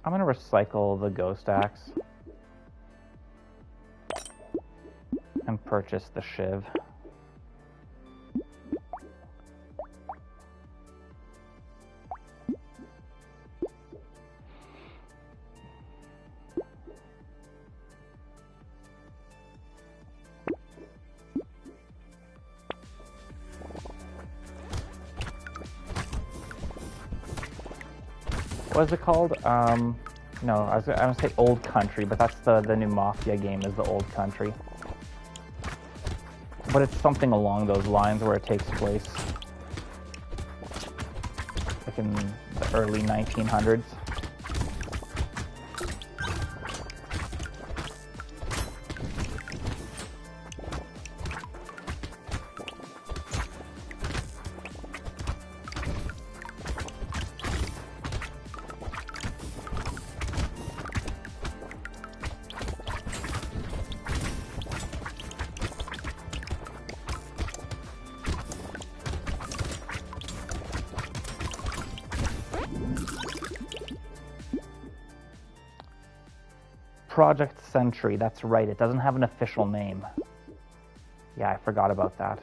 I'm going to recycle the ghost axe and purchase the shiv. What is it called? No, I was going to say Old Country, but that's the new Mafia game is the Old Country. But it's something along those lines where it takes place like in the early 1900s. Project Sentry, that's right, it doesn't have an official name. Yeah, I forgot about that.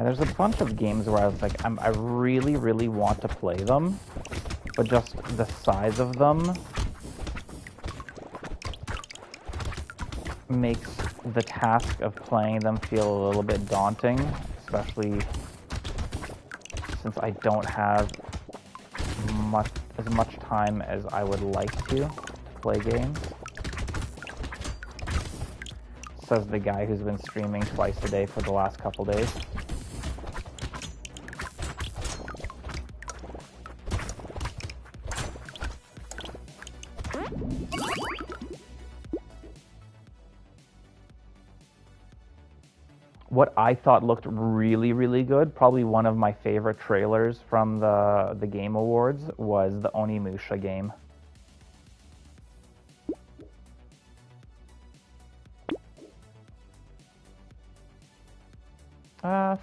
And there's a bunch of games where I was like, I really, really want to play them, but just the size of them makes the task of playing them feel a little bit daunting, especially since I don't have as much time as I would like to play games. Says the guy who's been streaming twice a day for the last couple days. What I thought looked really, really good, probably one of my favorite trailers from the Game Awards, was the Onimusha game.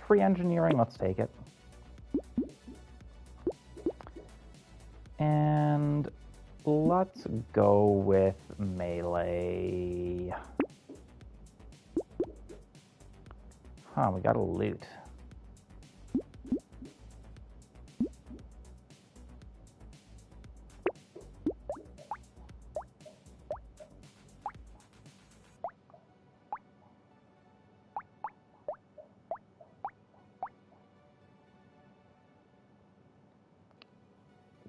Free engineering, let's take it. And let's go with melee. Huh, we got a loot.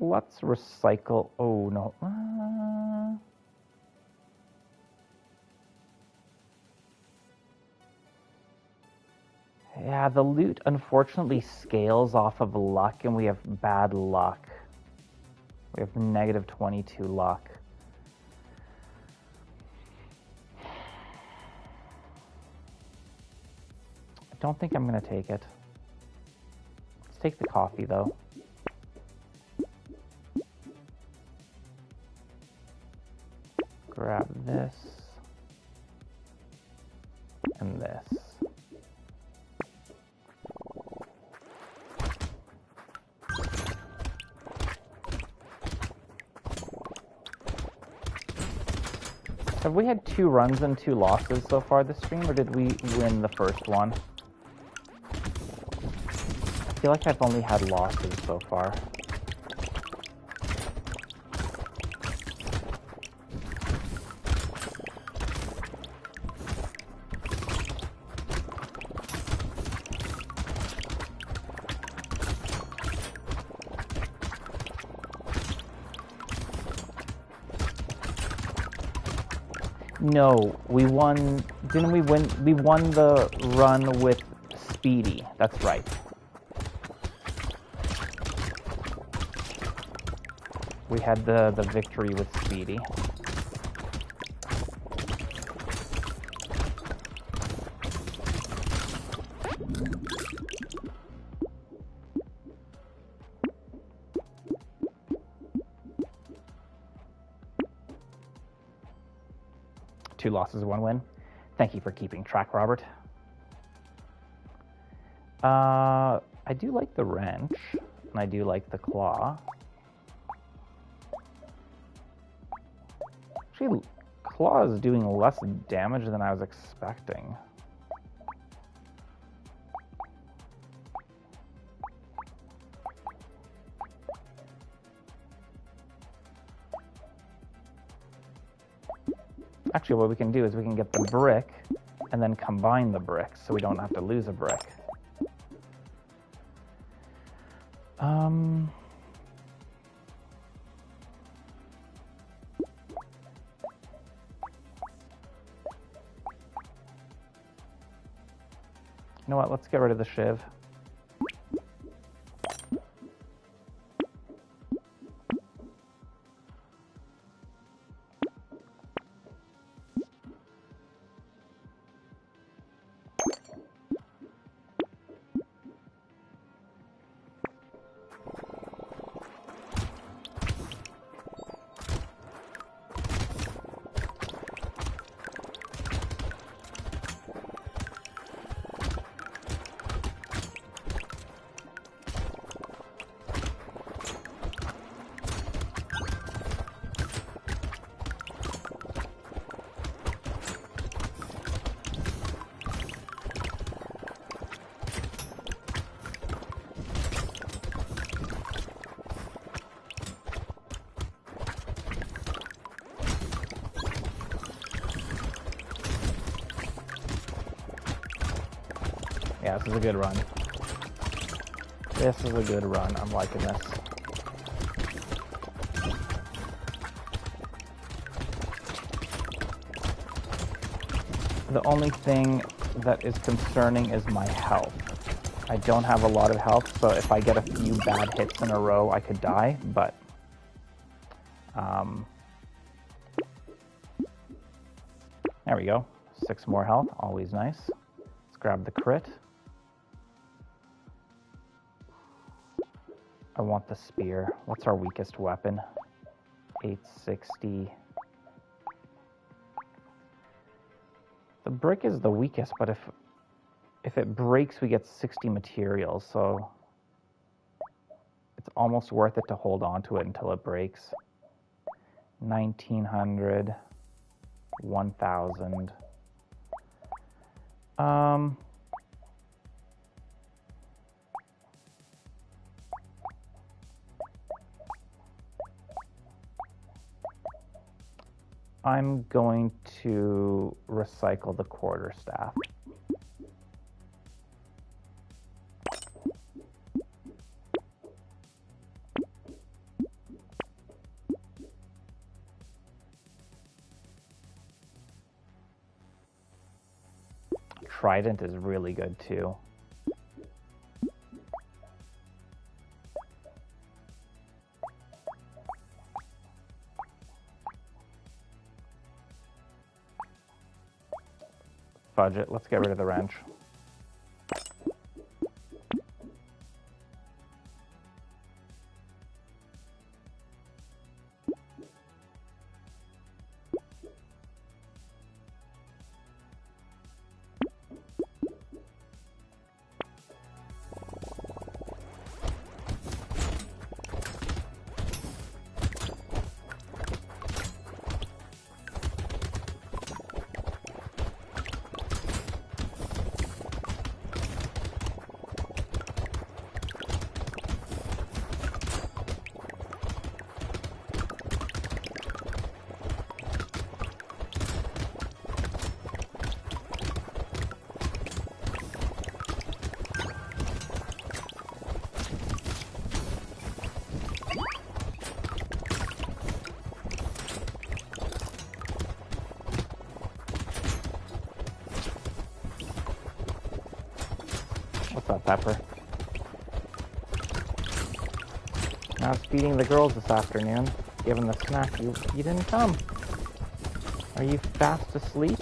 Let's recycle. Oh, no. Yeah, the loot unfortunately scales off of luck, and we have bad luck. We have negative 22 luck. I don't think I'm going to take it. Let's take the coffee, though. Grab this and this. Have we had 2 runs and 2 losses so far this stream, or did we win the first one? I feel like I've only had losses so far. No, we won. Didn't we win? We won the run with Speedy. That's right. We had the victory with Speedy. Two losses, 1 win. Thank you for keeping track, Robert. I do like the wrench, and I do like the claw. Actually, claw is doing less damage than I was expecting. Actually, what we can do is we can get the brick and then combine the bricks so we don't have to lose a brick. You know what? Let's get rid of the shiv. Yeah, this is a good run. This is a good run. I'm liking this. The only thing that is concerning is my health. I don't have a lot of health, so if I get a few bad hits in a row, I could die, but... there we go. 6 more health, always nice. Let's grab the crit. I want the spear. What's our weakest weapon? 860. The brick is the weakest, but if it breaks, we get 60 materials, so it's almost worth it to hold on to it until it breaks. 1900, 1000. I'm going to recycle the quarterstaff. Trident is really good too. Fudge it. Let's get rid of the wrench. What's up, Pepper? I was feeding the girls this afternoon, giving the snack. You didn't come. Are you fast asleep?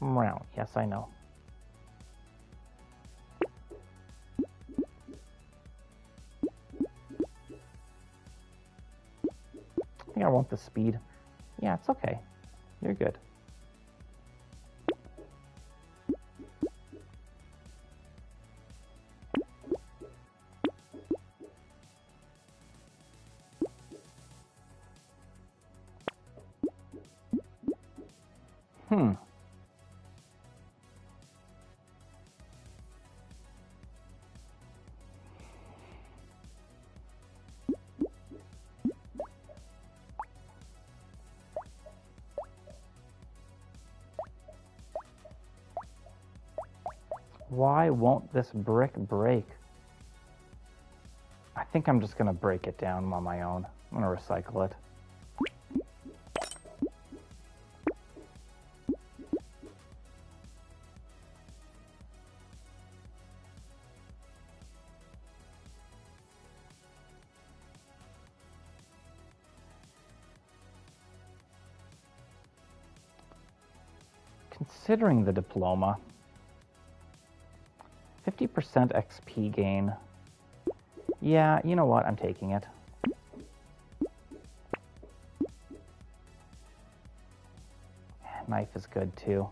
Meow. Yes, I know. I think I want the speed. Yeah, it's okay. You're good. Why won't this brick break? I think I'm just gonna break it down on my own. I'm gonna recycle it. Considering the diploma, 50% XP gain. Yeah, you know what? I'm taking it. Knife is good too.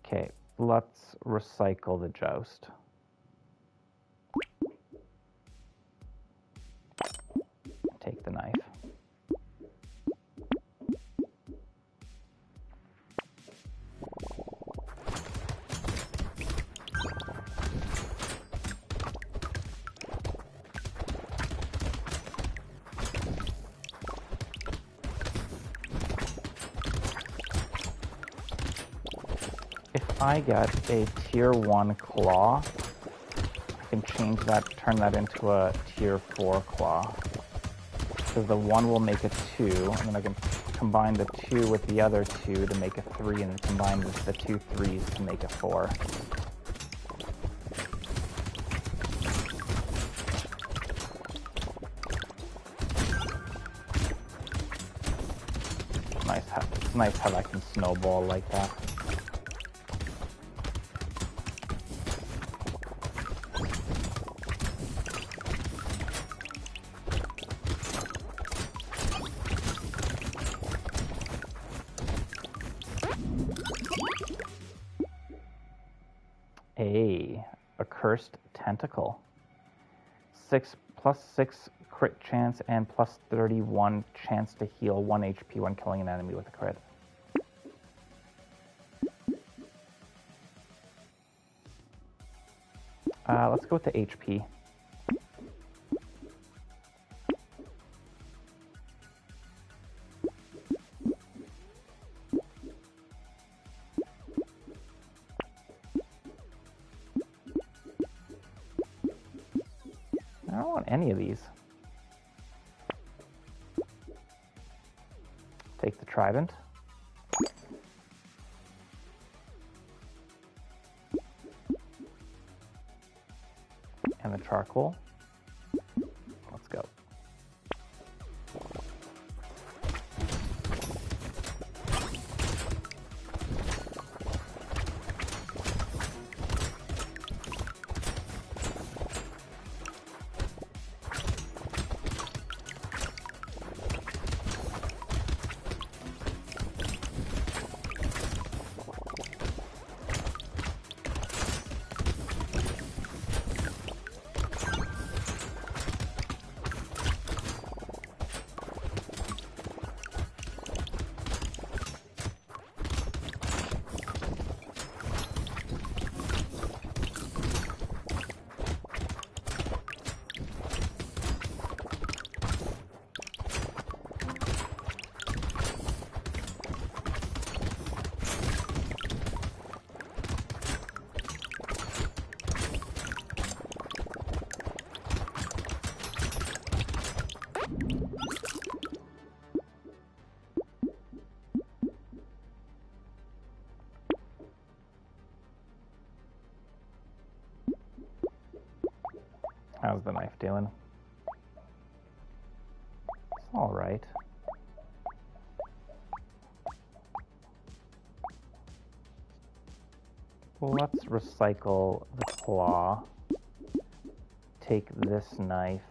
Okay, let's recycle the joust. I get a tier 1 claw, I can change that, turn that into a tier 4 claw. Because the 1 will make a 2, and then I can combine the 2 with the other 2 to make a 3, and combine the 2 3s to make a 4. It's nice how that can snowball like that. A cursed tentacle. 6+6 crit chance and +31 chance to heal 1 HP when killing an enemy with a crit. Let's go with the HP. I don't want any of these. Take the trident. And the charcoal. Let's go. How's the knife doing? It's all right. Well, let's recycle the claw. Take this knife.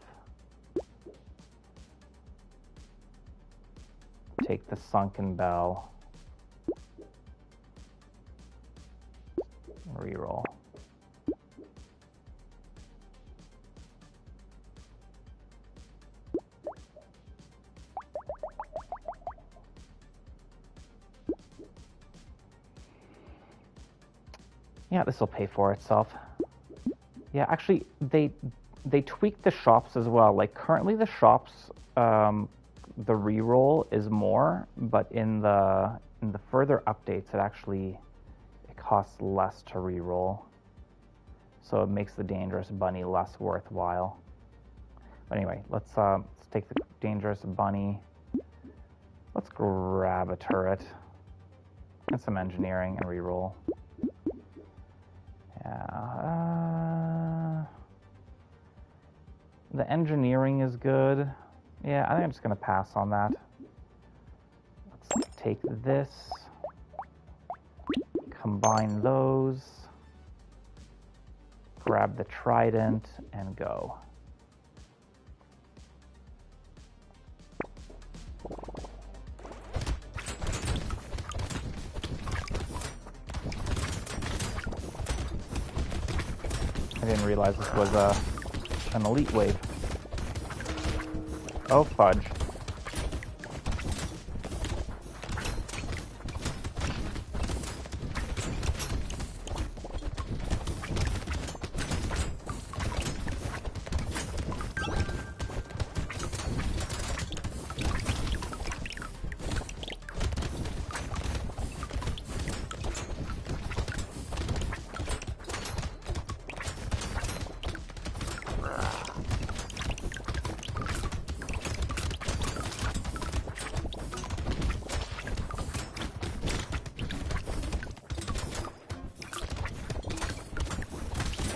Take the sunken bell. Reroll. Yeah, this will pay for itself. Yeah, actually, they tweaked the shops as well. Like currently, the shops, the reroll is more, but in the further updates, it costs less to reroll. So it makes the dangerous bunny less worthwhile. But anyway, let's take the dangerous bunny. Let's grab a turret and some engineering and reroll. Yeah, the engineering is good. Yeah, I think I'm just going to pass on that. Let's take this, combine those, grab the trident, and go. I didn't realize this was an elite wave. Oh, fudge.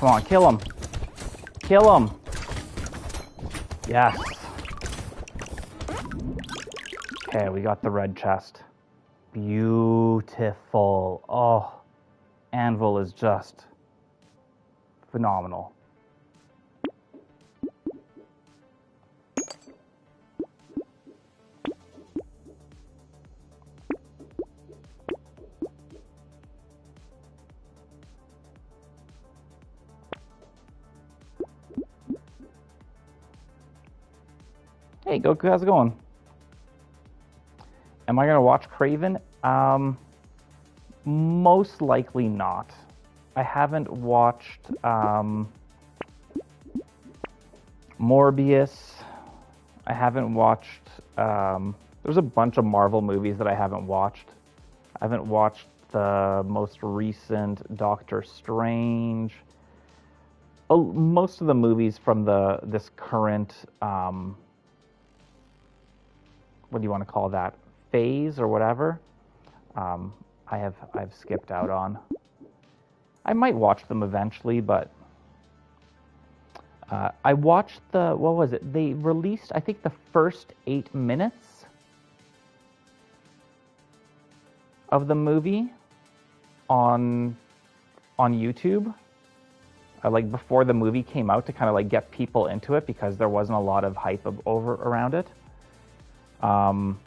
Come on, kill him. Kill him. Yes. Okay, we got the red chest. Beautiful. Oh, Anvil is just phenomenal. Hey, Goku, how's it going? Am I going to watch Craven? Most likely not. I haven't watched Morbius. I haven't watched... there's a bunch of Marvel movies that I haven't watched. I haven't watched the most recent Doctor Strange. Oh, most of the movies from this current... what do you want to call that? Phase or whatever. I've skipped out on. I might watch them eventually, but I watched what was it? They released, I think, the first 8 minutes of the movie on YouTube. Like before the movie came out to kind of like get people into it because there wasn't a lot of hype around it. I'm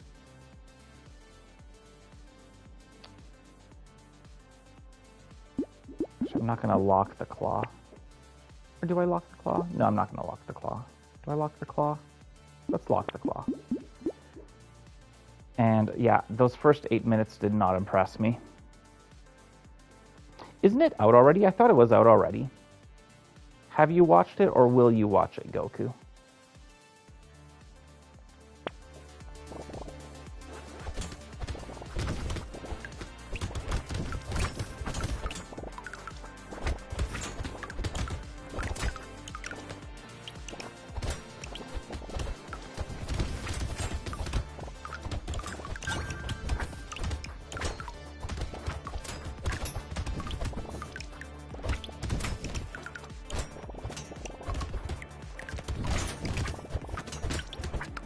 not going to lock the claw. Or do I lock the claw? No, I'm not going to lock the claw. Do I lock the claw? Let's lock the claw. And yeah, those first 8 minutes did not impress me. Isn't it out already? I thought it was out already. Have you watched it or will you watch it, Goku?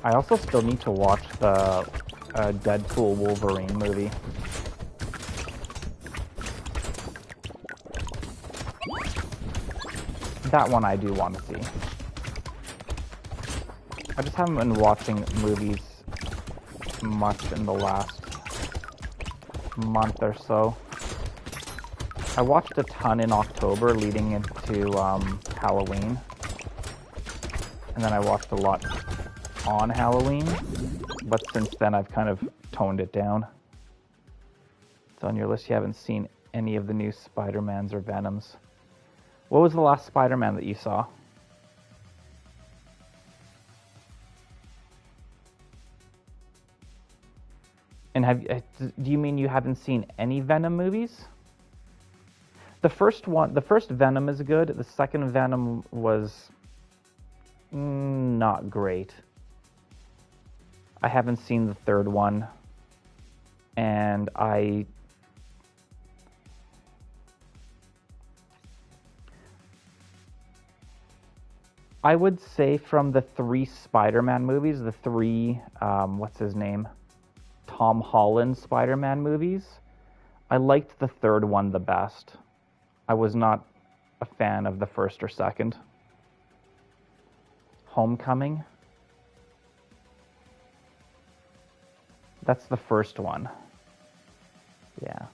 I also still need to watch the Deadpool Wolverine movie. That one I do want to see. I just haven't been watching movies much in the last month or so. I watched a ton in October leading into Halloween. And then I watched a lot on Halloween, but since then I've kind of toned it down. It's on your list. You haven't seen any of the new Spider-Mans or Venoms. What was the last Spider-Man that you saw? And do you mean you haven't seen any Venom movies? The first Venom is good. The second Venom was not great. I haven't seen the third one, and I would say from the 3 Spider-Man movies, the 3, what's his name? Tom Holland Spider-Man movies, I liked the third one the best. I was not a fan of the first or second. Homecoming? That's the first one. Yeah.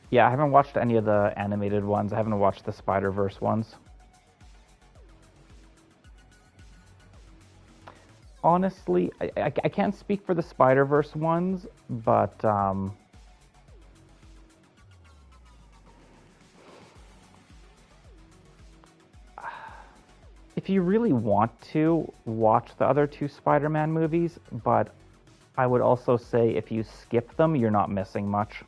Yeah, I haven't watched any of the animated ones. I haven't watched the Spider-Verse ones. Honestly, I can't speak for the Spider-Verse ones, but if you really want to, watch the other 2 Spider-Man movies, but I would also say if you skip them, you're not missing much.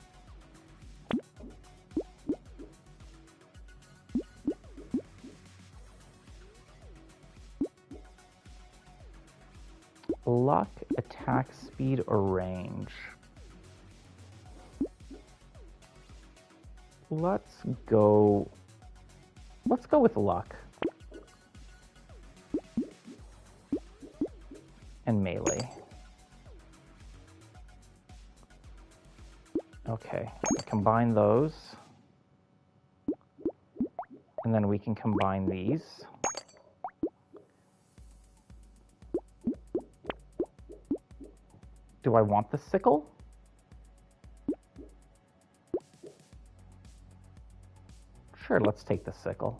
luck, attack speed, or range. Let's go with luck. And melee. Okay, combine those. And then we can combine these. Do I want the sickle? Sure, let's take the sickle.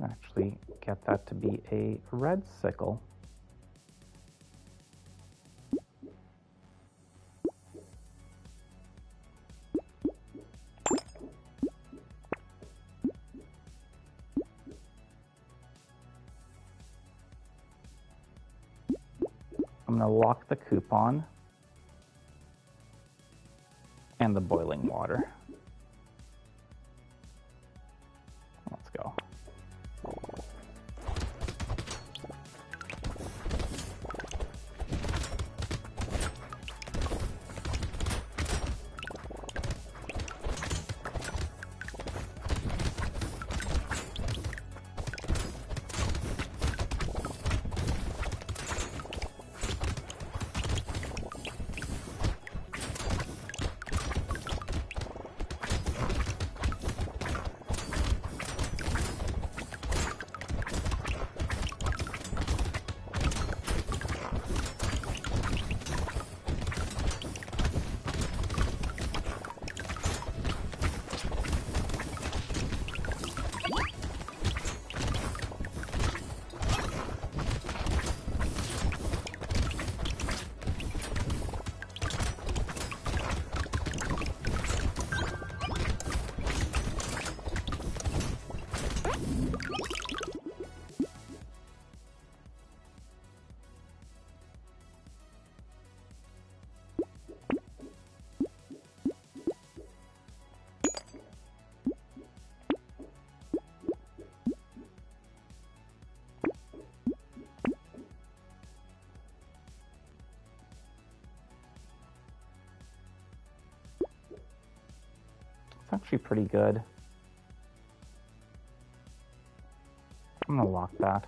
Actually get that to be a red sickle. I'm going to lock the coupon and the boiling water. Let's go. It's actually pretty good. I'm gonna lock that.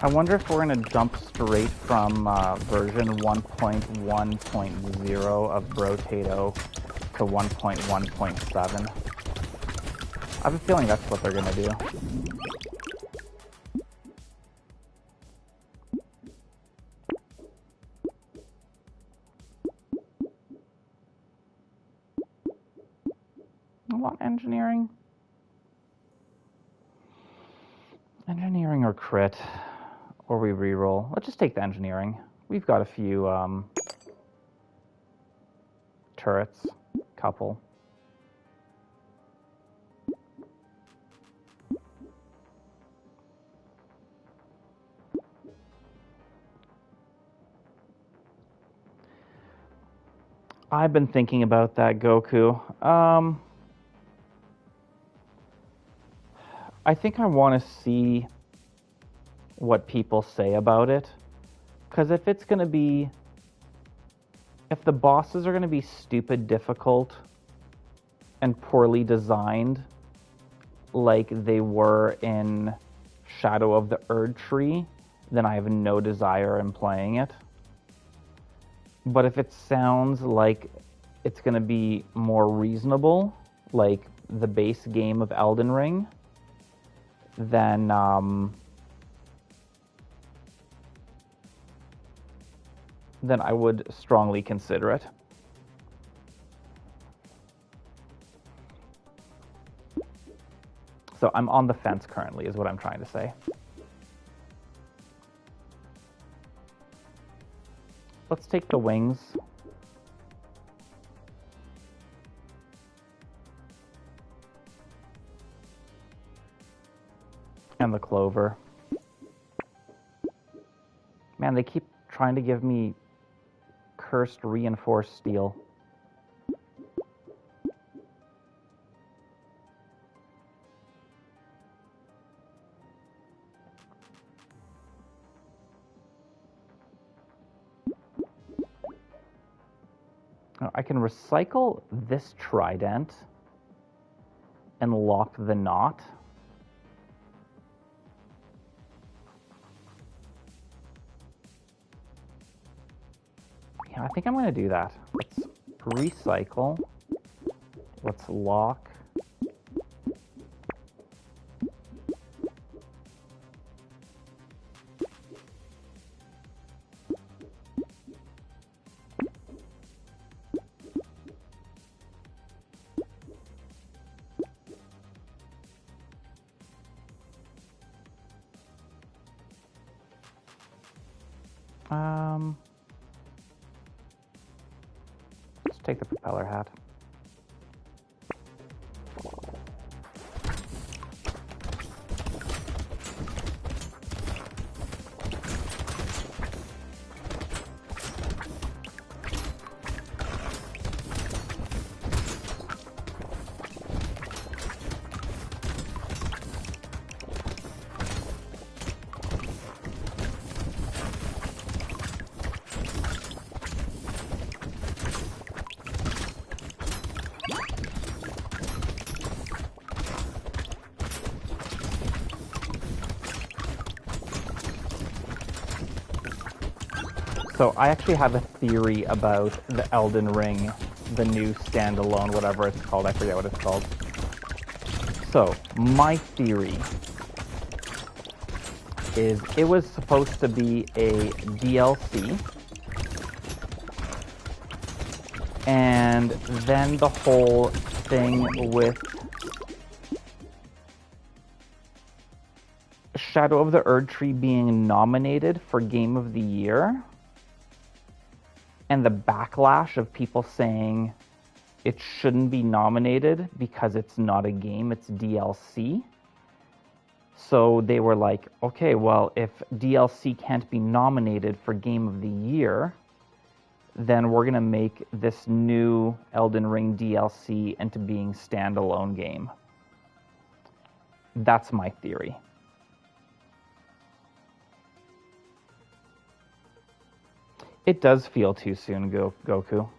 I wonder if we're going to jump straight from version 1.1.0 of Brotato to 1.1.7. I have a feeling that's what they're going to do. I want engineering. Engineering or crit. Or we reroll. Let's just take the engineering. We've got a few turrets, couple. I've been thinking about that, Goku. I think I want to see what people say about it. Because if it's going to be... If the bosses are going to be stupid difficult and poorly designed, like they were in Shadow of the Erd Tree, then I have no desire in playing it. But if it sounds like it's going to be more reasonable, like the base game of Elden Ring, then I would strongly consider it. So I'm on the fence currently, is what I'm trying to say. Let's take the wings. And the clover. Man, they keep trying to give me cursed reinforced steel. I can recycle this trident and lock the knot. Yeah, I think I'm going to do that. Let's recycle. Let's lock. Let's take the propeller hat. So I actually have a theory about the Elden Ring, the new standalone, whatever it's called. I forget what it's called. So my theory is it was supposed to be a DLC, and then the whole thing with Shadow of the Erd Tree being nominated for Game of the Year, and the backlash of people saying it shouldn't be nominated because it's not a game, it's DLC. So they were like, okay, well, if DLC can't be nominated for Game of the Year, then we're going to make this new Elden Ring DLC into being standalone game. That's my theory. It does feel too soon, Goku.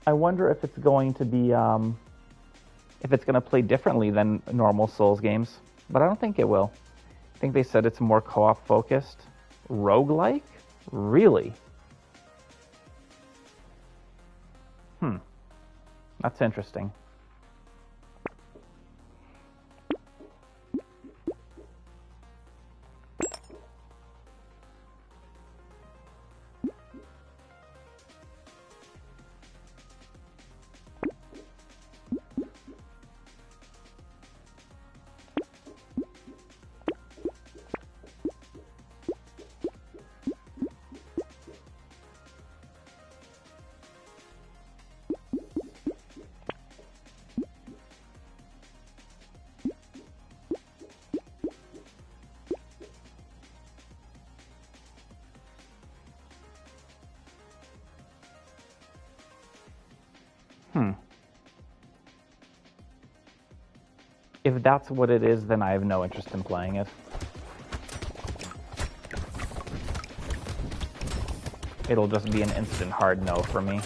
I wonder if it's going to be, if it's going to play differently than normal Souls games. But I don't think it will. I think they said it's more co-op focused. Roguelike? Really? That's interesting. If that's what it is, then I have no interest in playing it. It'll just be an instant hard no for me.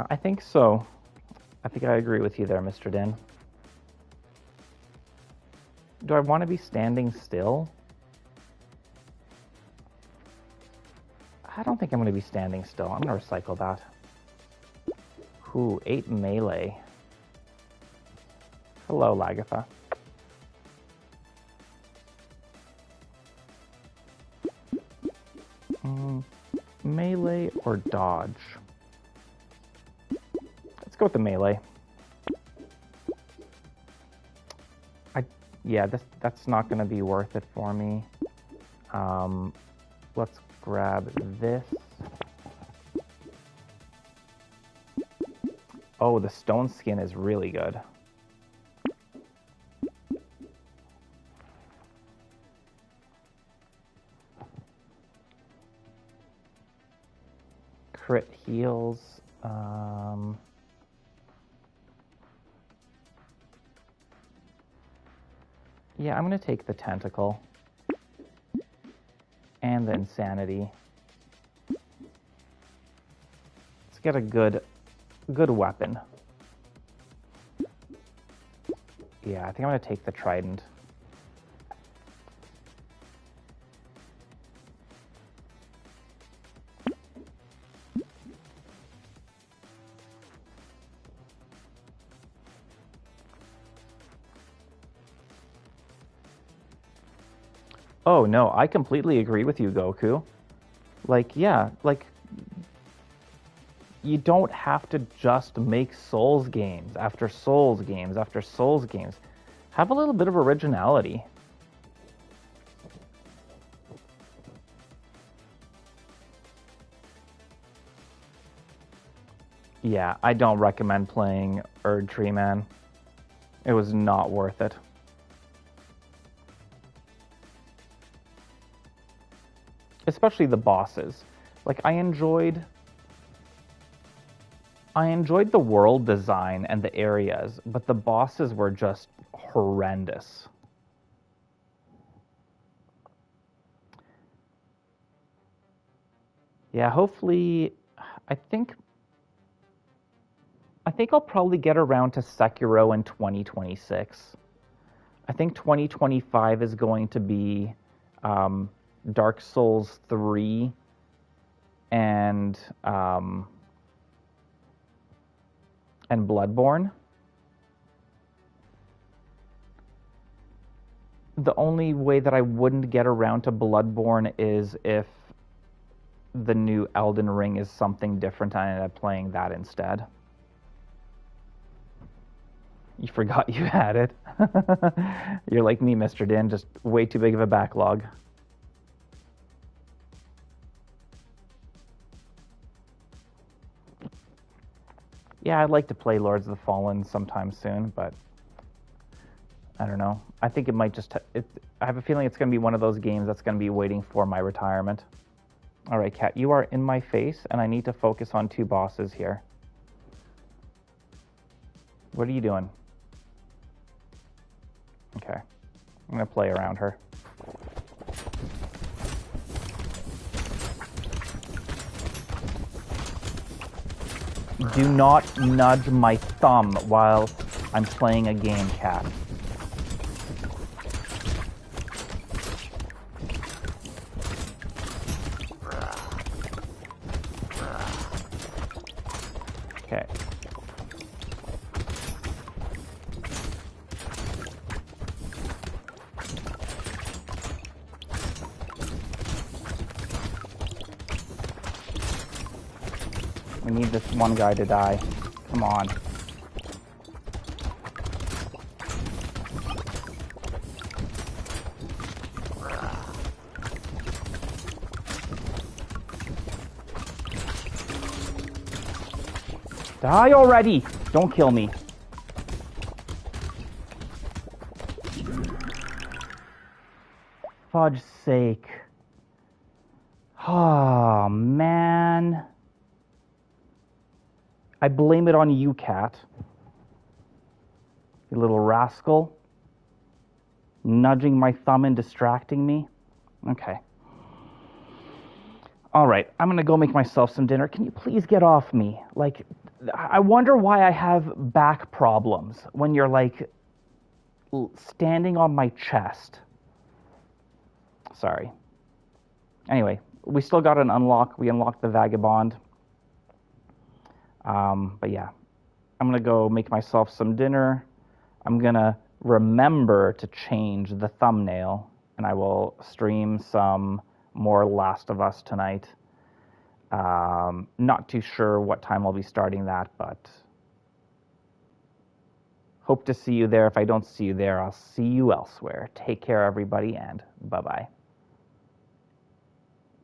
I think so. I think I agree with you there, Mr. Din. Do I want to be standing still? I don't think I'm going to be standing still. I'm going to recycle that. Ooh, 8 melee. Hello, Lagatha. Melee or dodge? Let's go with the melee. Yeah, that's not going to be worth it for me. Let's grab this. Oh, the stone skin is really good. Crit heals. Yeah, I'm going to take the tentacle and the insanity. Let's get a good weapon. Yeah, I think I'm going to take the trident. Oh, no, I completely agree with you, Goku. Like, yeah, like, you don't have to just make Souls games after Souls games after Souls games. Have a little bit of originality. Yeah, I don't recommend playing Erd Tree, man. It was not worth it. Especially the bosses. Like, I enjoyed the world design and the areas, but the bosses were just horrendous. Yeah, hopefully, I think I'll probably get around to Sekiro in 2026. I think 2025 is going to be Dark Souls 3 and Bloodborne. The only way that I wouldn't get around to Bloodborne is if the new Elden Ring is something different and I end up playing that instead. You forgot you had it. You're like me, Mr. Din, just way too big of a backlog. Yeah, I'd like to play Lords of the Fallen sometime soon, but I don't know. I think it might just... I have a feeling it's going to be one of those games that's going to be waiting for my retirement. All right, Kat, you are in my face, and I need to focus on 2 bosses here. What are you doing? Okay. I'm going to play around her. Do not nudge my thumb while I'm playing a game, Kat. We need this one guy to die. Come on. Die already! Don't kill me. Fudge sake. Oh, man. I blame it on you, cat. You little rascal. Nudging my thumb and distracting me. Okay. All right, I'm gonna go make myself some dinner. Can you please get off me? Like, I wonder why I have back problems when you're, like, standing on my chest. Sorry. Anyway, we still got an unlock. We unlocked the Vagabond. But yeah, I'm going to go make myself some dinner. I'm going to remember to change the thumbnail, and I will stream some more Last of Us tonight. Not too sure what time I'll be starting that, but hope to see you there. If I don't see you there, I'll see you elsewhere. Take care, everybody, and bye-bye.